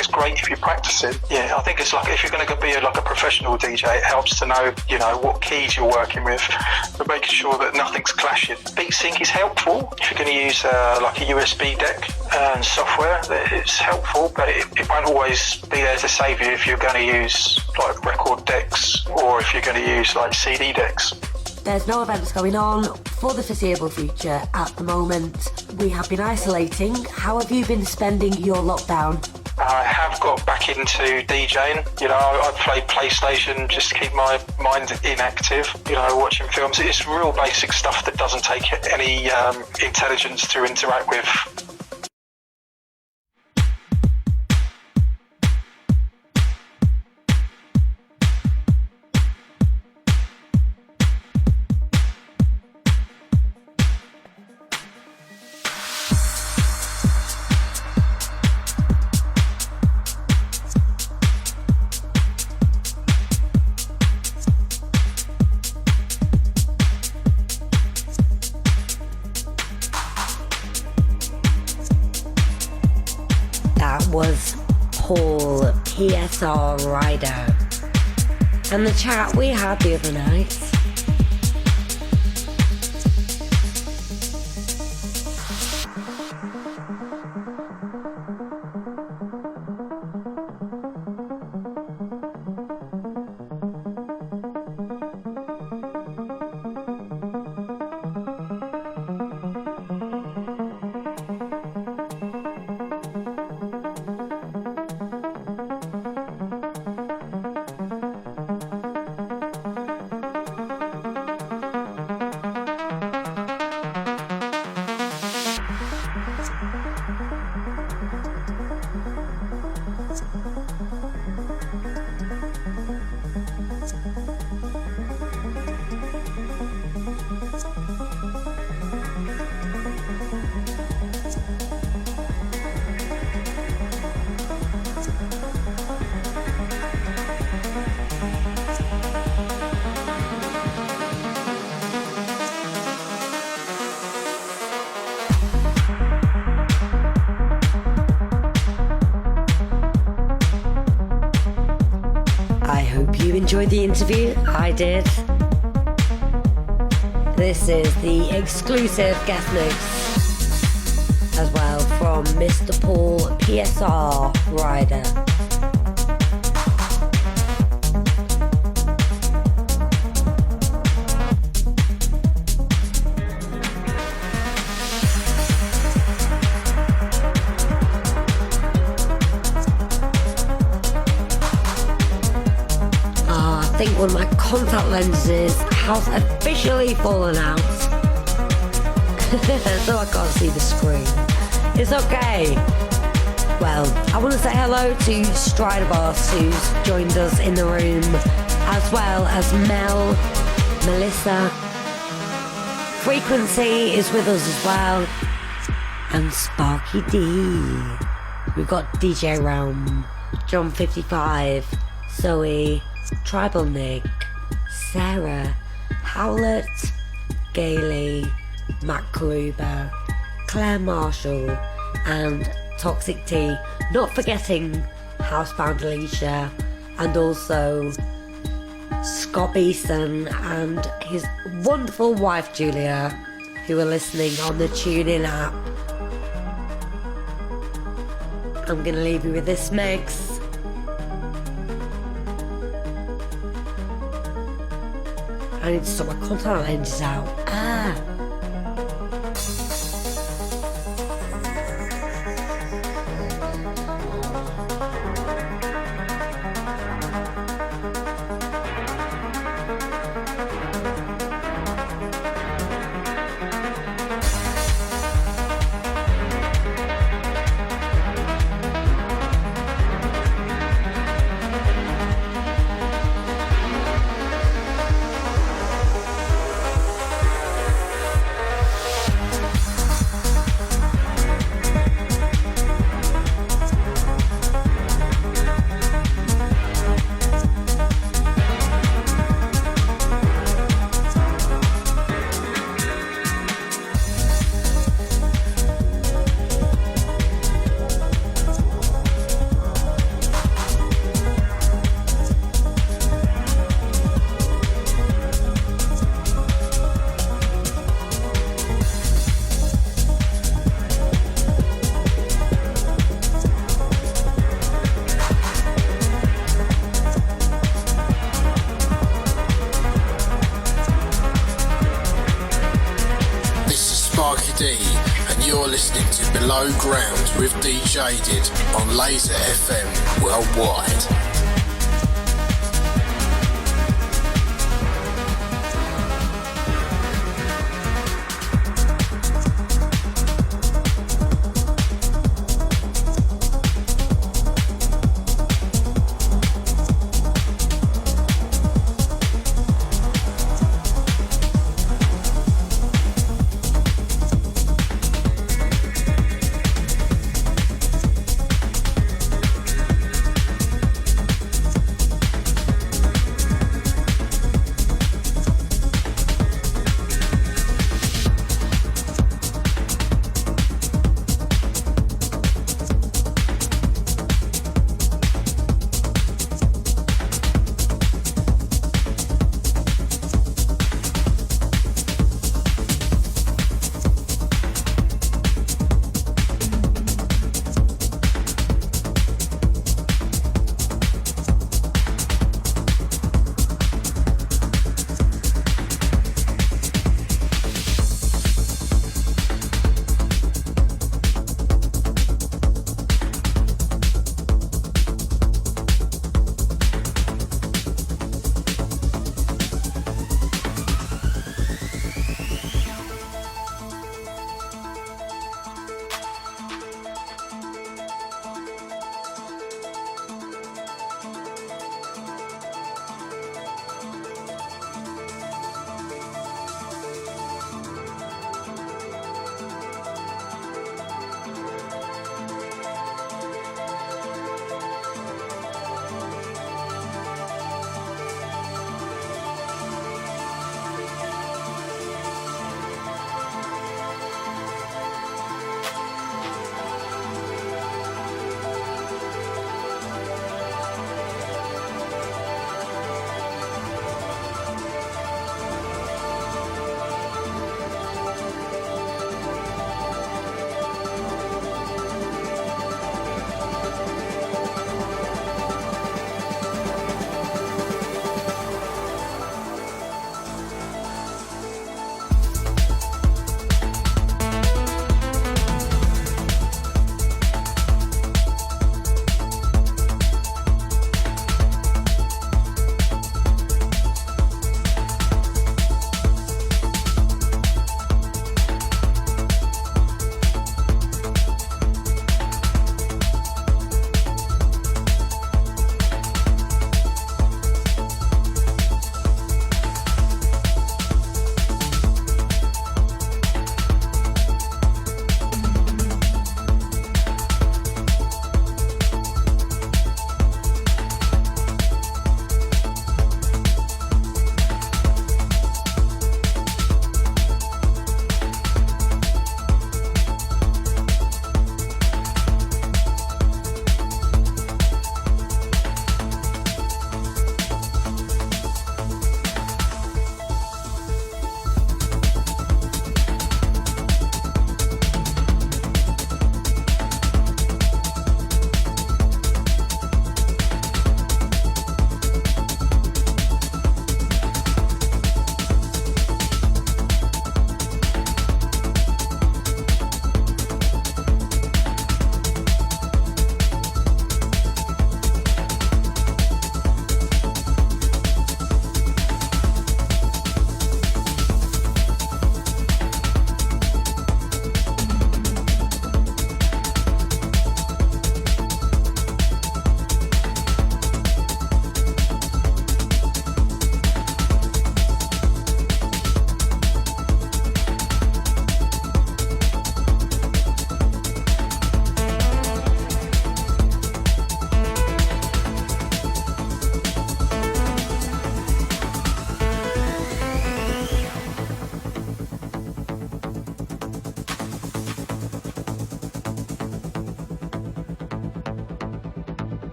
is great if you're practicing. Yeah, I think it's like if you're going to be like a professional DJ, it helps to know, you know, what keys you're working with, but making sure that nothing's clashing. Beat sync is helpful if you're going to use like a USB deck and software. It's helpful, but it won't always be there to save you if you're going to use like record decks or if you're going to use like CD decks. There's no events going on for the foreseeable future at the moment. We have been isolating. How have you been spending your lockdown? I have got back into DJing. You know, I play PlayStation just to keep my mind inactive, you know, watching films. It's real basic stuff that doesn't take any intelligence to interact with. Was Paul PSR Rider and the chat we had the other night. Enjoyed the interview? I did. This is the exclusive guest mix. as well from Mr. Paul PSR Rider. I think one of my contact lenses has officially fallen out. So I can't see the screen. It's okay. Well, I want to say hello to Striderboss, who's joined us in the room, as well as Mel, Melissa. Frequency is with us as well. And Sparky D. We've got DJ Realm, John 55, Zoe, Tribal Nick, Sarah, Howlett, Gailey, Matt Karuba, Claire Marshall, and Toxic T. Not forgetting Housebound Alicia, and also Scott Beeson and his wonderful wife Julia, who are listening on the TuneIn app. I'm going to leave you with this mix. I need to sort my contact lenses out. And you're listening to Below Ground with DJ'd on Laser FM Worldwide.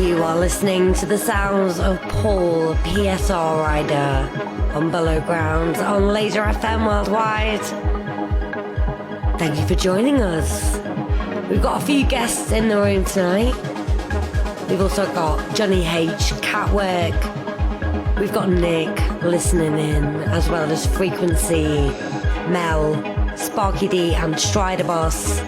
You are listening to the sounds of Paul PSR Rider on Below Ground on Laser FM Worldwide. Thank you for joining us. We've got a few guests in the room tonight. We've also got Johnny H, Catwork. We've got Nick listening in, as well as Frequency, Mel, Sparky D and Strider Boss.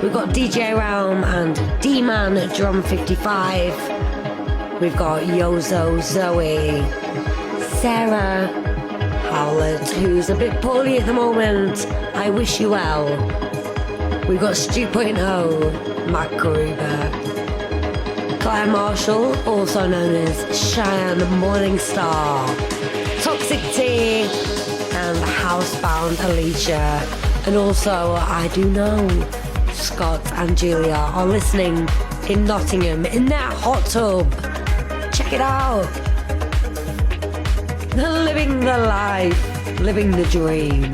We've got DJ Realm and D-Man at Drum 55. We've got Yozo, Zoe, Sarah, Howlett, who's a bit poorly at the moment. I wish you well. We've got Stu.0, Matt Gruber, Claire Marshall, also known as Cheyenne Morningstar, Toxic T, and Housebound Alicia. And also, I do know Scott and Julia are listening in Nottingham in that hot tub. Check it out. They're living the life, living the dream.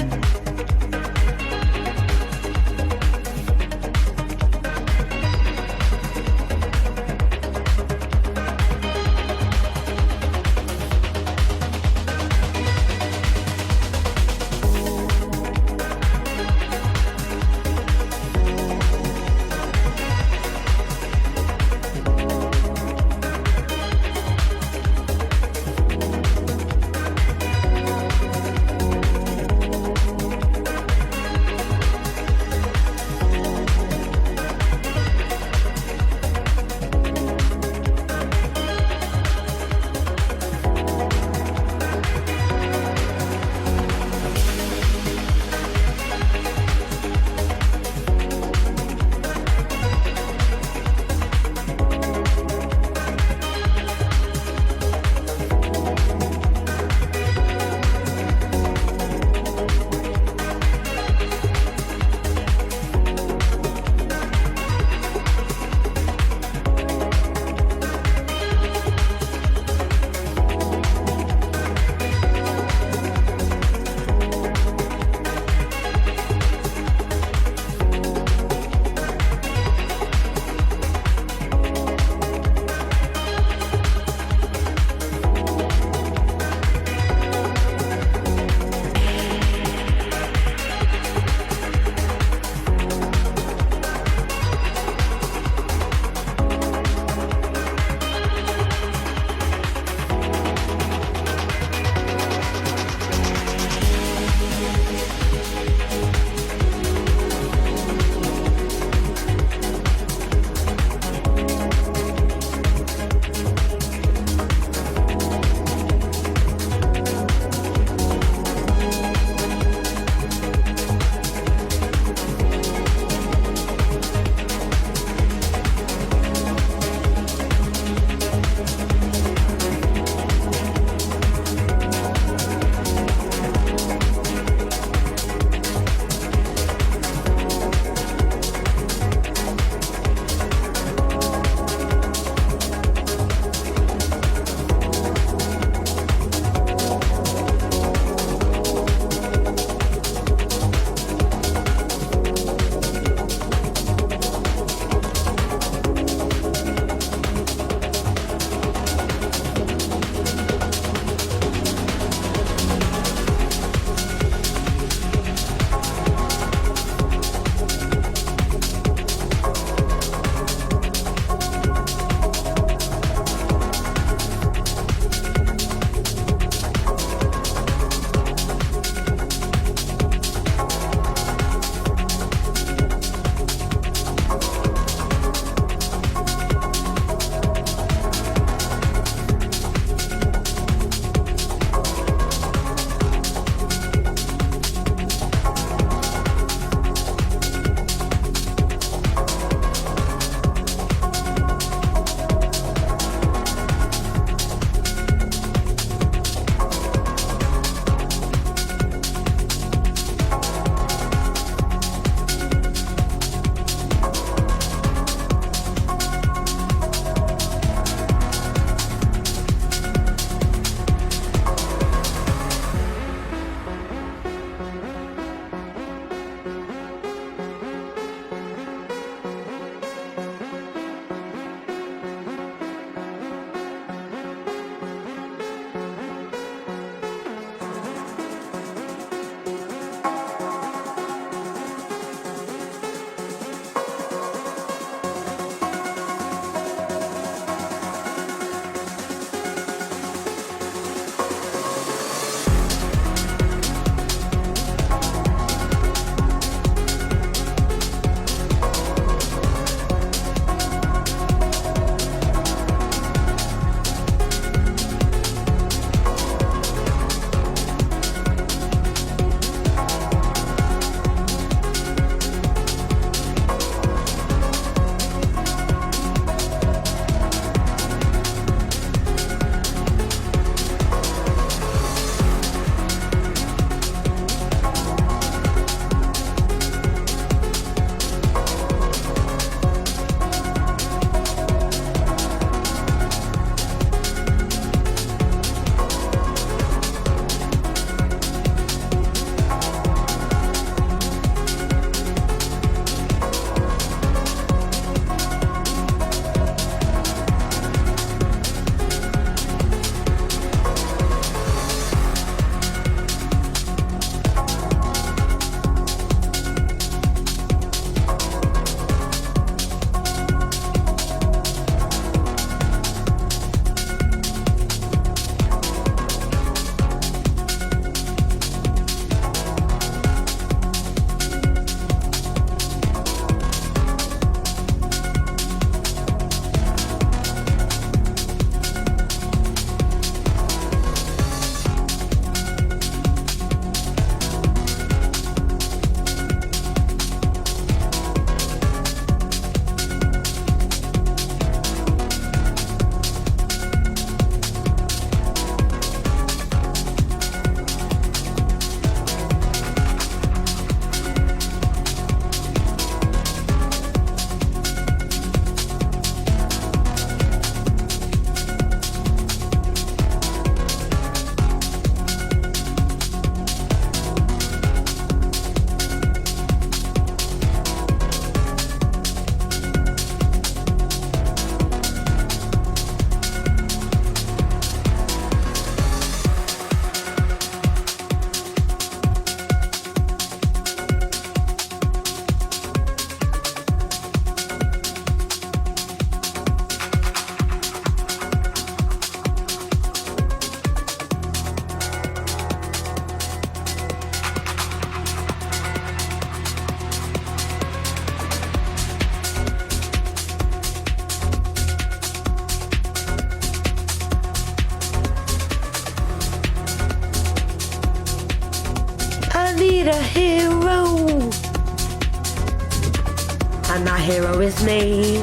and that hero is me.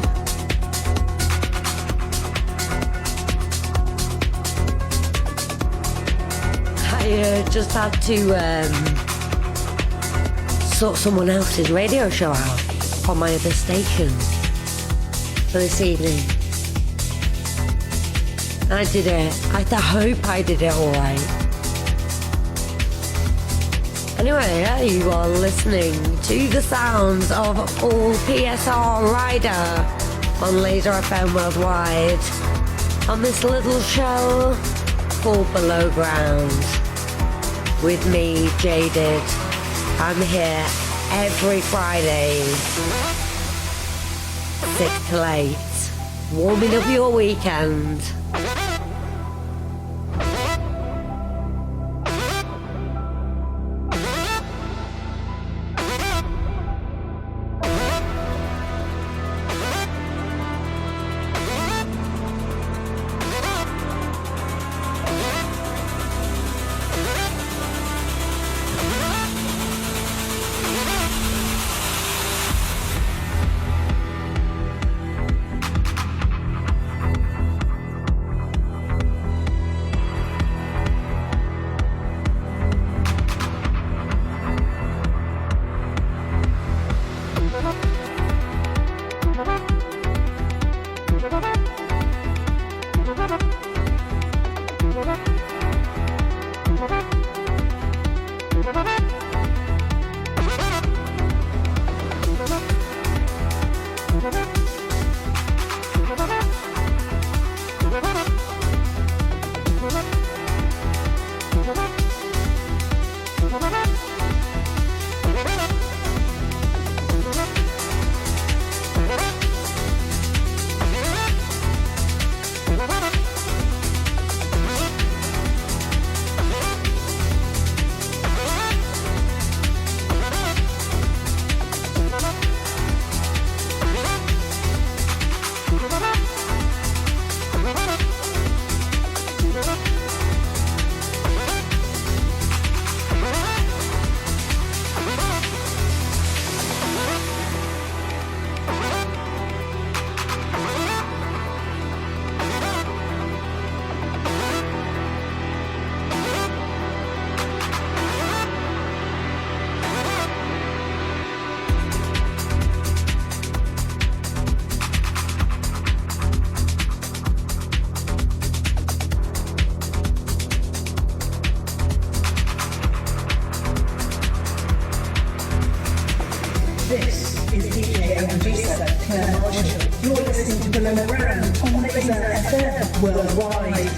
I just had to sort someone else's radio show out on my other station for this evening. I did it. I hope I did it alright. Anyway, yeah, you are listening to the sounds of All PSR Rider on Laser FM Worldwide on this little show called Below Ground with me, Jaded. I'm here every Friday, 6 till 8, warming up your weekend. You're listening to Below Ground on Laser FM Worldwide.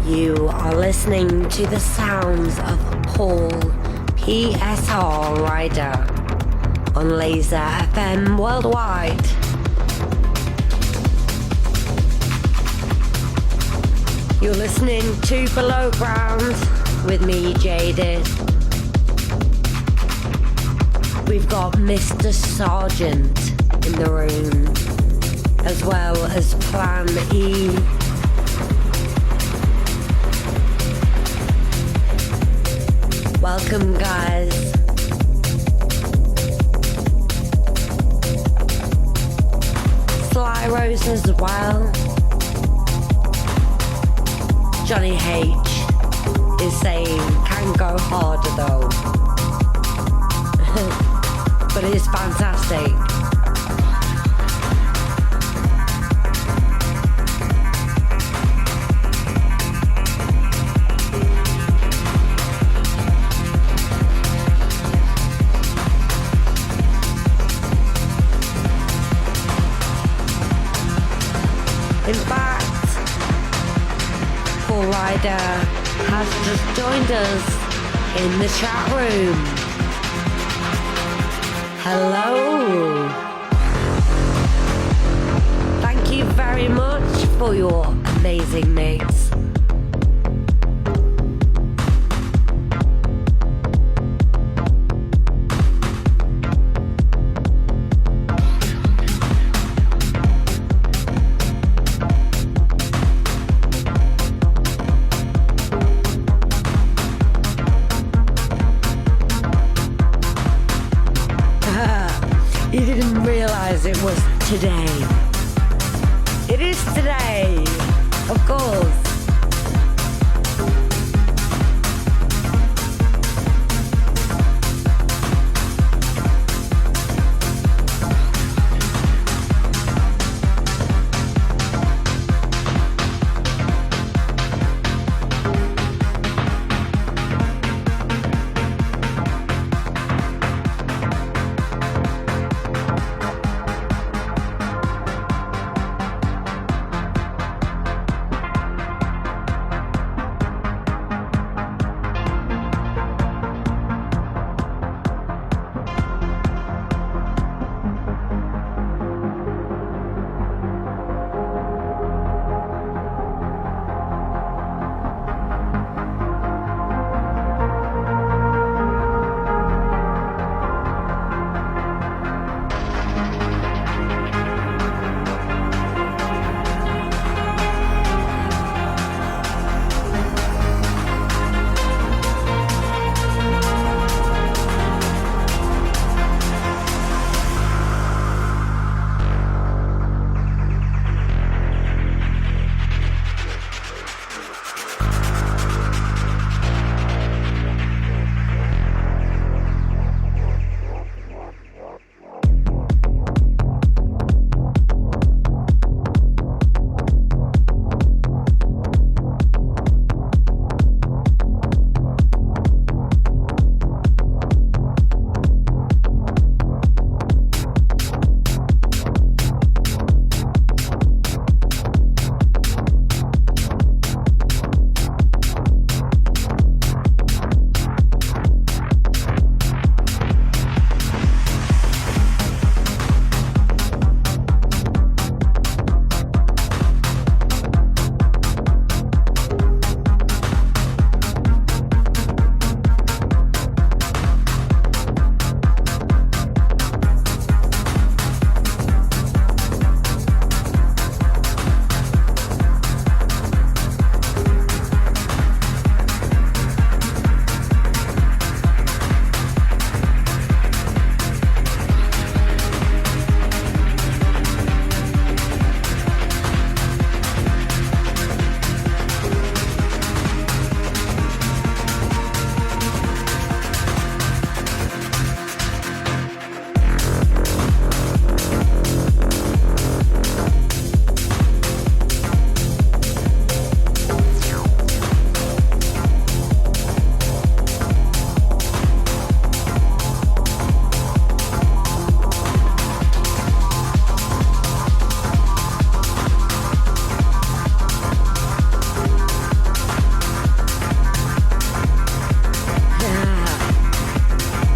You are listening to the sounds of Paul PSR Rider on Laser FM Worldwide. You're listening to Below Ground with me, Jaded. We've got Mr. Sergeant in the room, as well as Plan E. Welcome, guys. Sly Rose as well. Johnny H is saying, can go harder though. But it is fantastic. In fact, Paul Ryder has just joined us in the chat room. Hello. Thank you very much for your amazing mix. You didn't realize it was today. It is today, of course.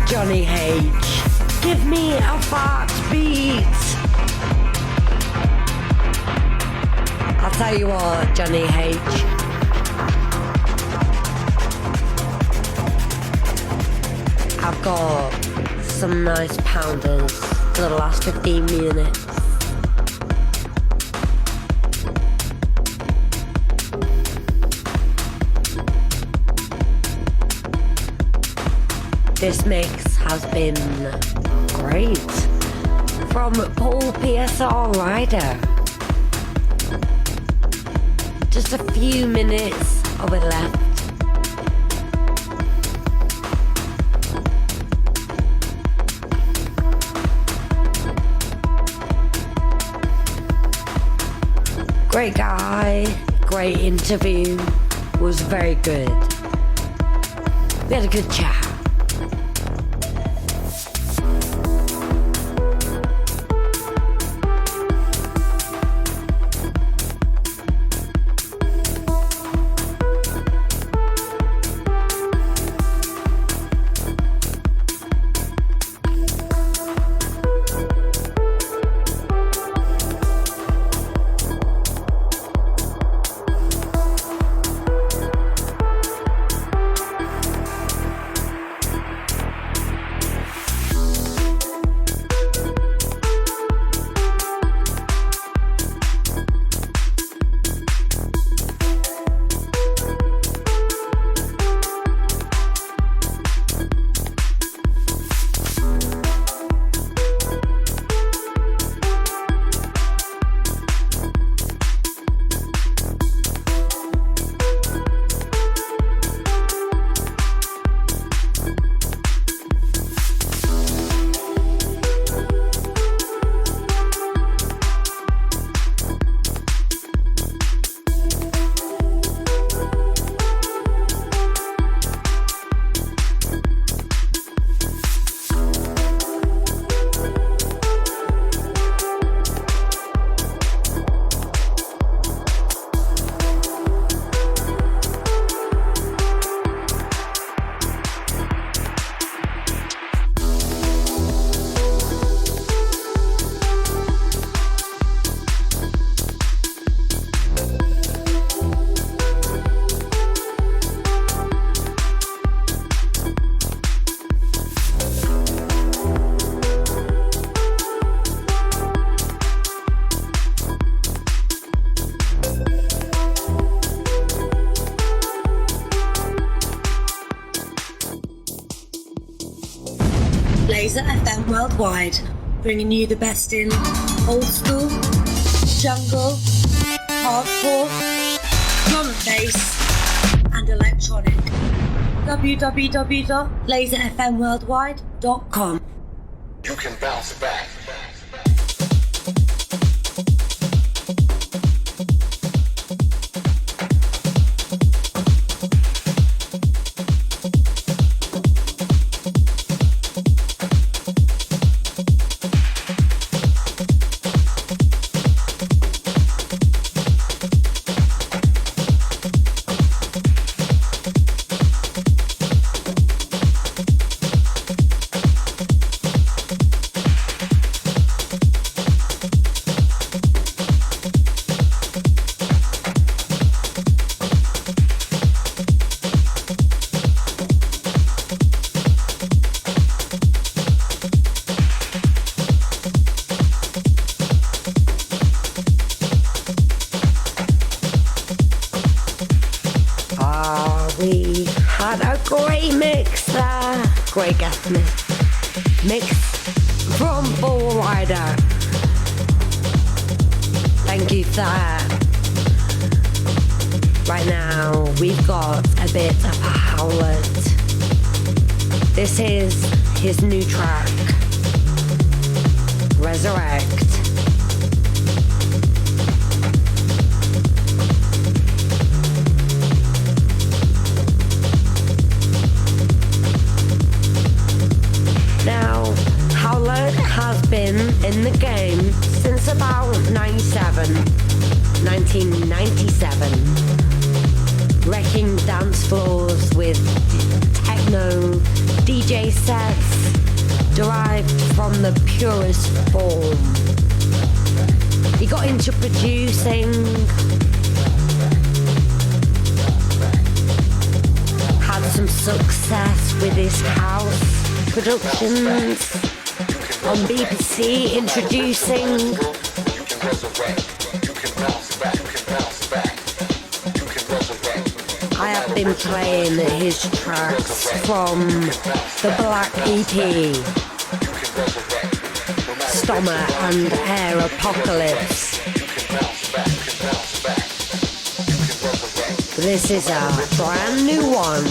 Johnny H. Give me a fart beat. I'll tell you what, Johnny H. I've got some nice pounders for the last 15 minutes. This mix has been great from Paul PSR Ryder. Just a few minutes of it left. Great guy, great interview, was very good. We had a good chat. Laser FM Worldwide, bringing you the best in old school, jungle, hardcore, drum and bass, and electronic. www.laserfmworldwide.com. You can bounce back. We had a great mix there. Great guest mix from Bull Rider. Thank you for that. Right now, we've got a bit of a Howlett. This is his new track, Resurrect. Now, Howlett has been in the game since about 1997, wrecking dance floors with techno DJ sets derived from the purest form. He got into producing, had some success with his house productions on BBC, introducing I have been playing his tracks from the Black EP, Stomach and Air Apocalypse. This is a brand new one.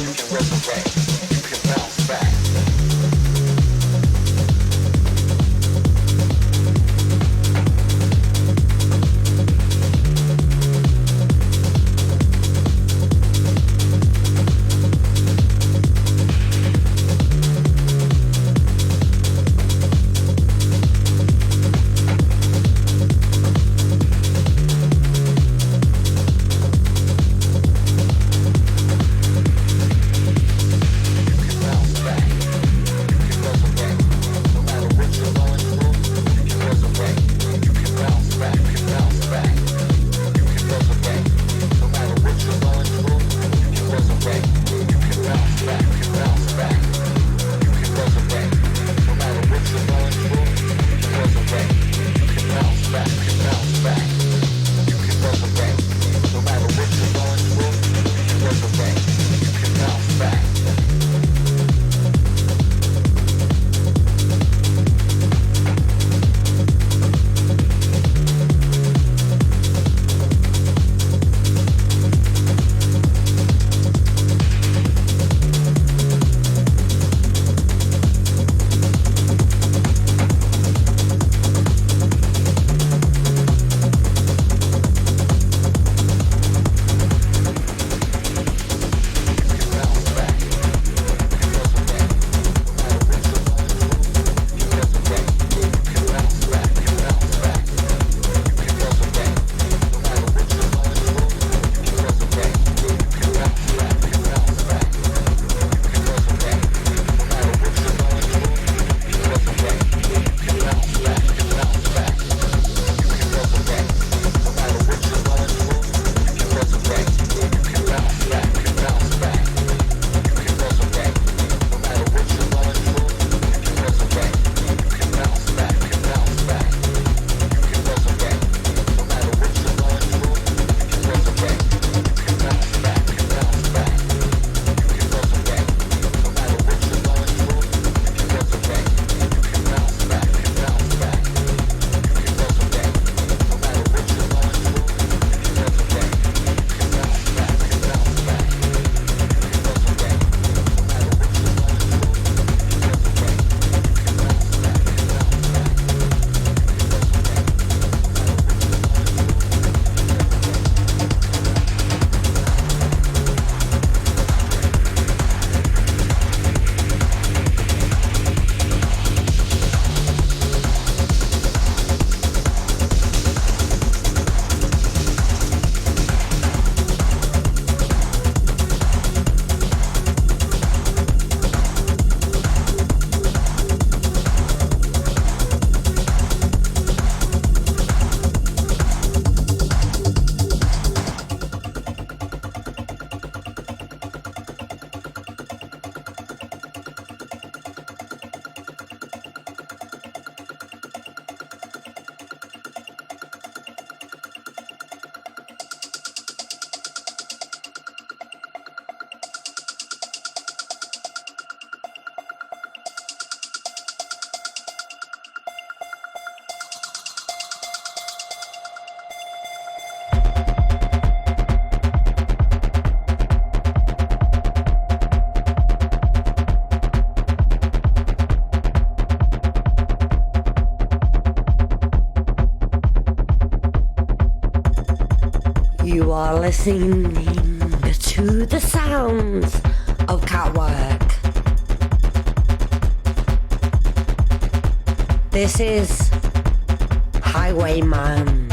You are listening to the sounds of Catwork. This is Highwayman.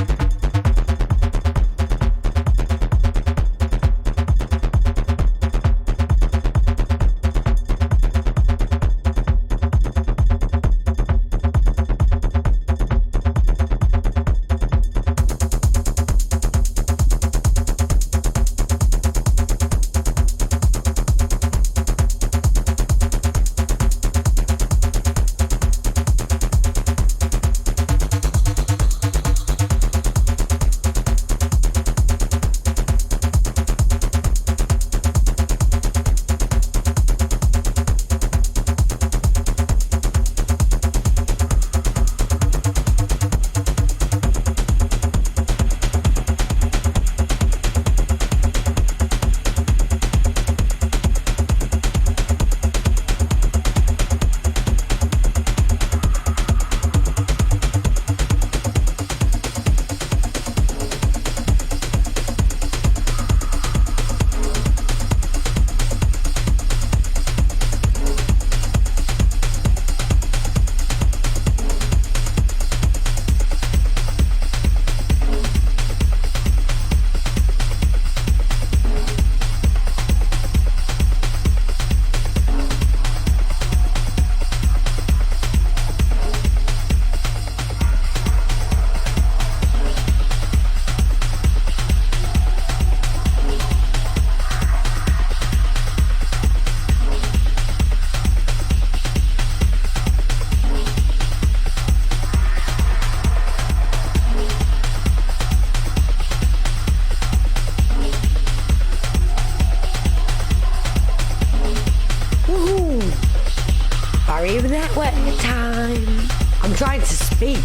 network time. I'm trying to speak.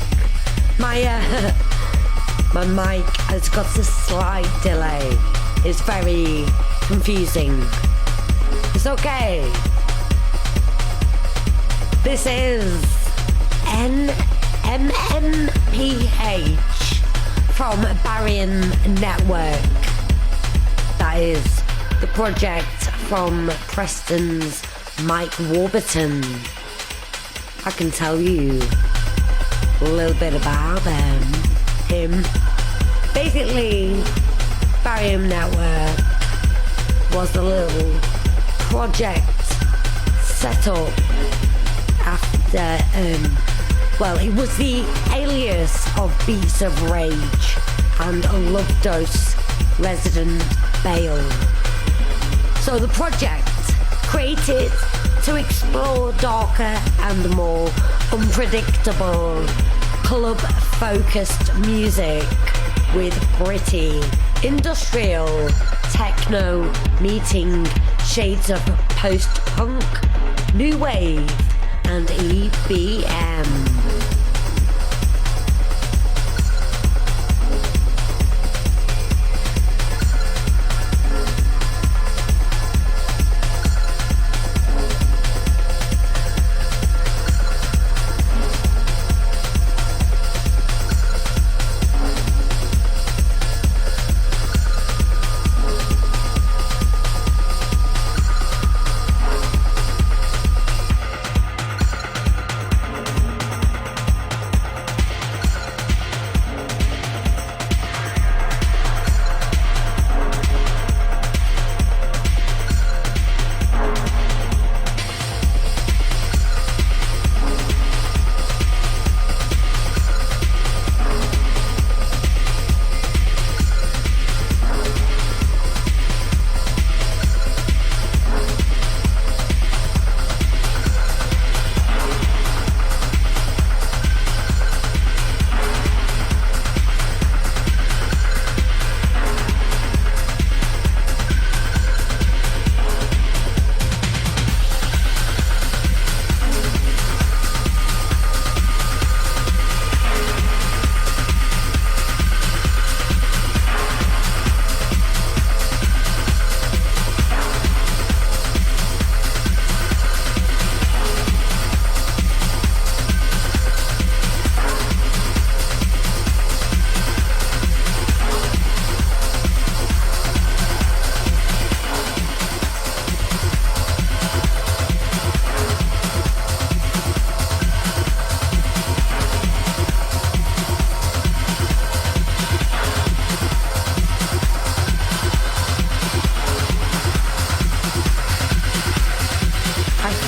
My mic has got a slight delay. It's very confusing. It's okay. This is MMPH from Bᴇᴜ Network. That is the project from Preston's Mike Warburton. I can tell you a little bit about him. Basically, Bᴇᴜ Network was a little project set up after, it was the alias of Beats of Rage and a Love Dose resident Bale. So the project created to explore darker and more unpredictable club-focused music with gritty, industrial, techno meeting shades of post-punk, new wave and EBM.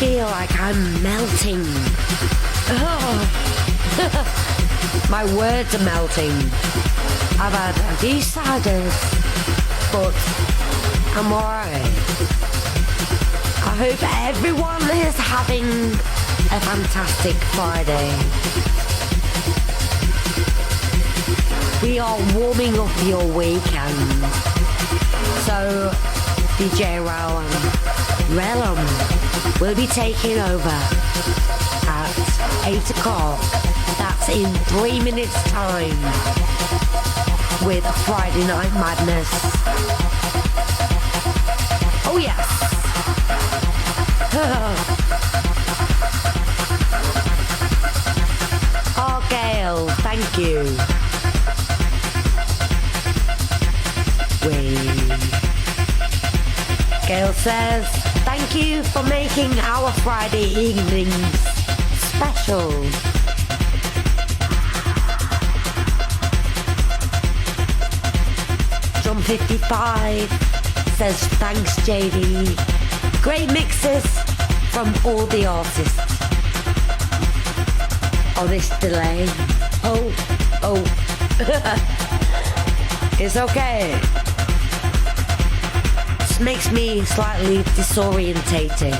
feel like I'm melting. Oh. My words are melting. I've had a few ciders, but I'm alright. I hope everyone is having a fantastic Friday. We are warming up your weekend. So DJ Rao and Relum will be taking over at 8 o'clock. That's in 3 minutes time with Friday Night Madness. Oh yes. Oh Gail, thank you. Gail says, thank you for making our Friday evenings special. John 55 says, thanks JD. Great mixes from all the artists. Oh, this delay. Oh. It's okay. This makes me slightly disorientated.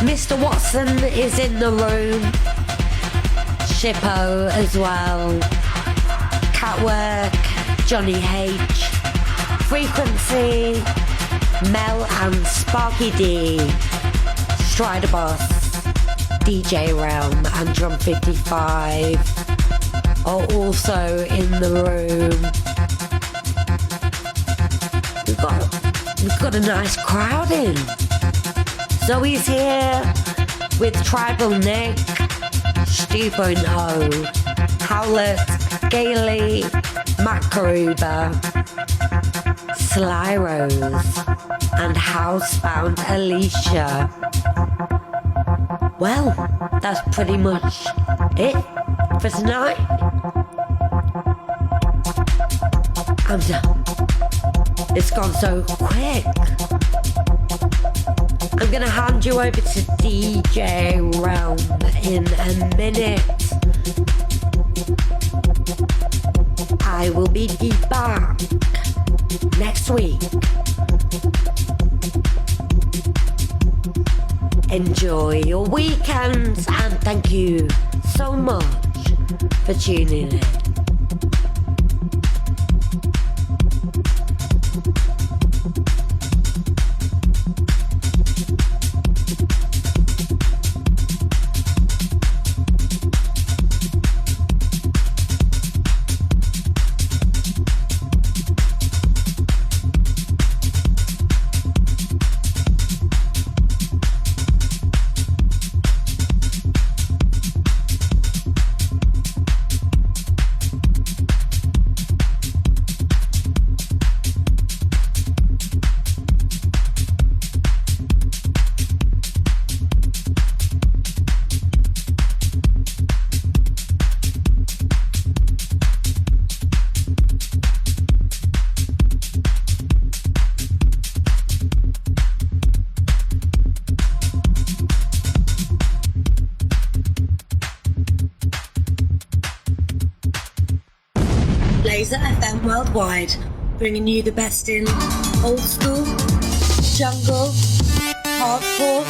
Mr. Watson is in the room. Shippo as well. Catwork, Johnny H, Frequency, Mel and Sparky D, Strider Boss, DJ Realm and Drum 55 are also in the room. We've got a nice crowd in. Zoe's here with Tribal Nick, Stu.0, Howlett, Gailey, Macaruba, Sly Rose, and Housebound Alicia. Well, that's pretty much it for tonight. I'm done. It's gone so quick. I'm gonna hand you over to DJ Realm in a minute. I will be back next week. Enjoy your weekends and thank you so much for tuning in. Laser FM Worldwide, bringing you the best in old school, jungle, hardcore,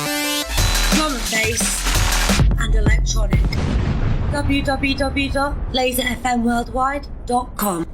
drum and bass, and electronic. www.laserfmworldwide.com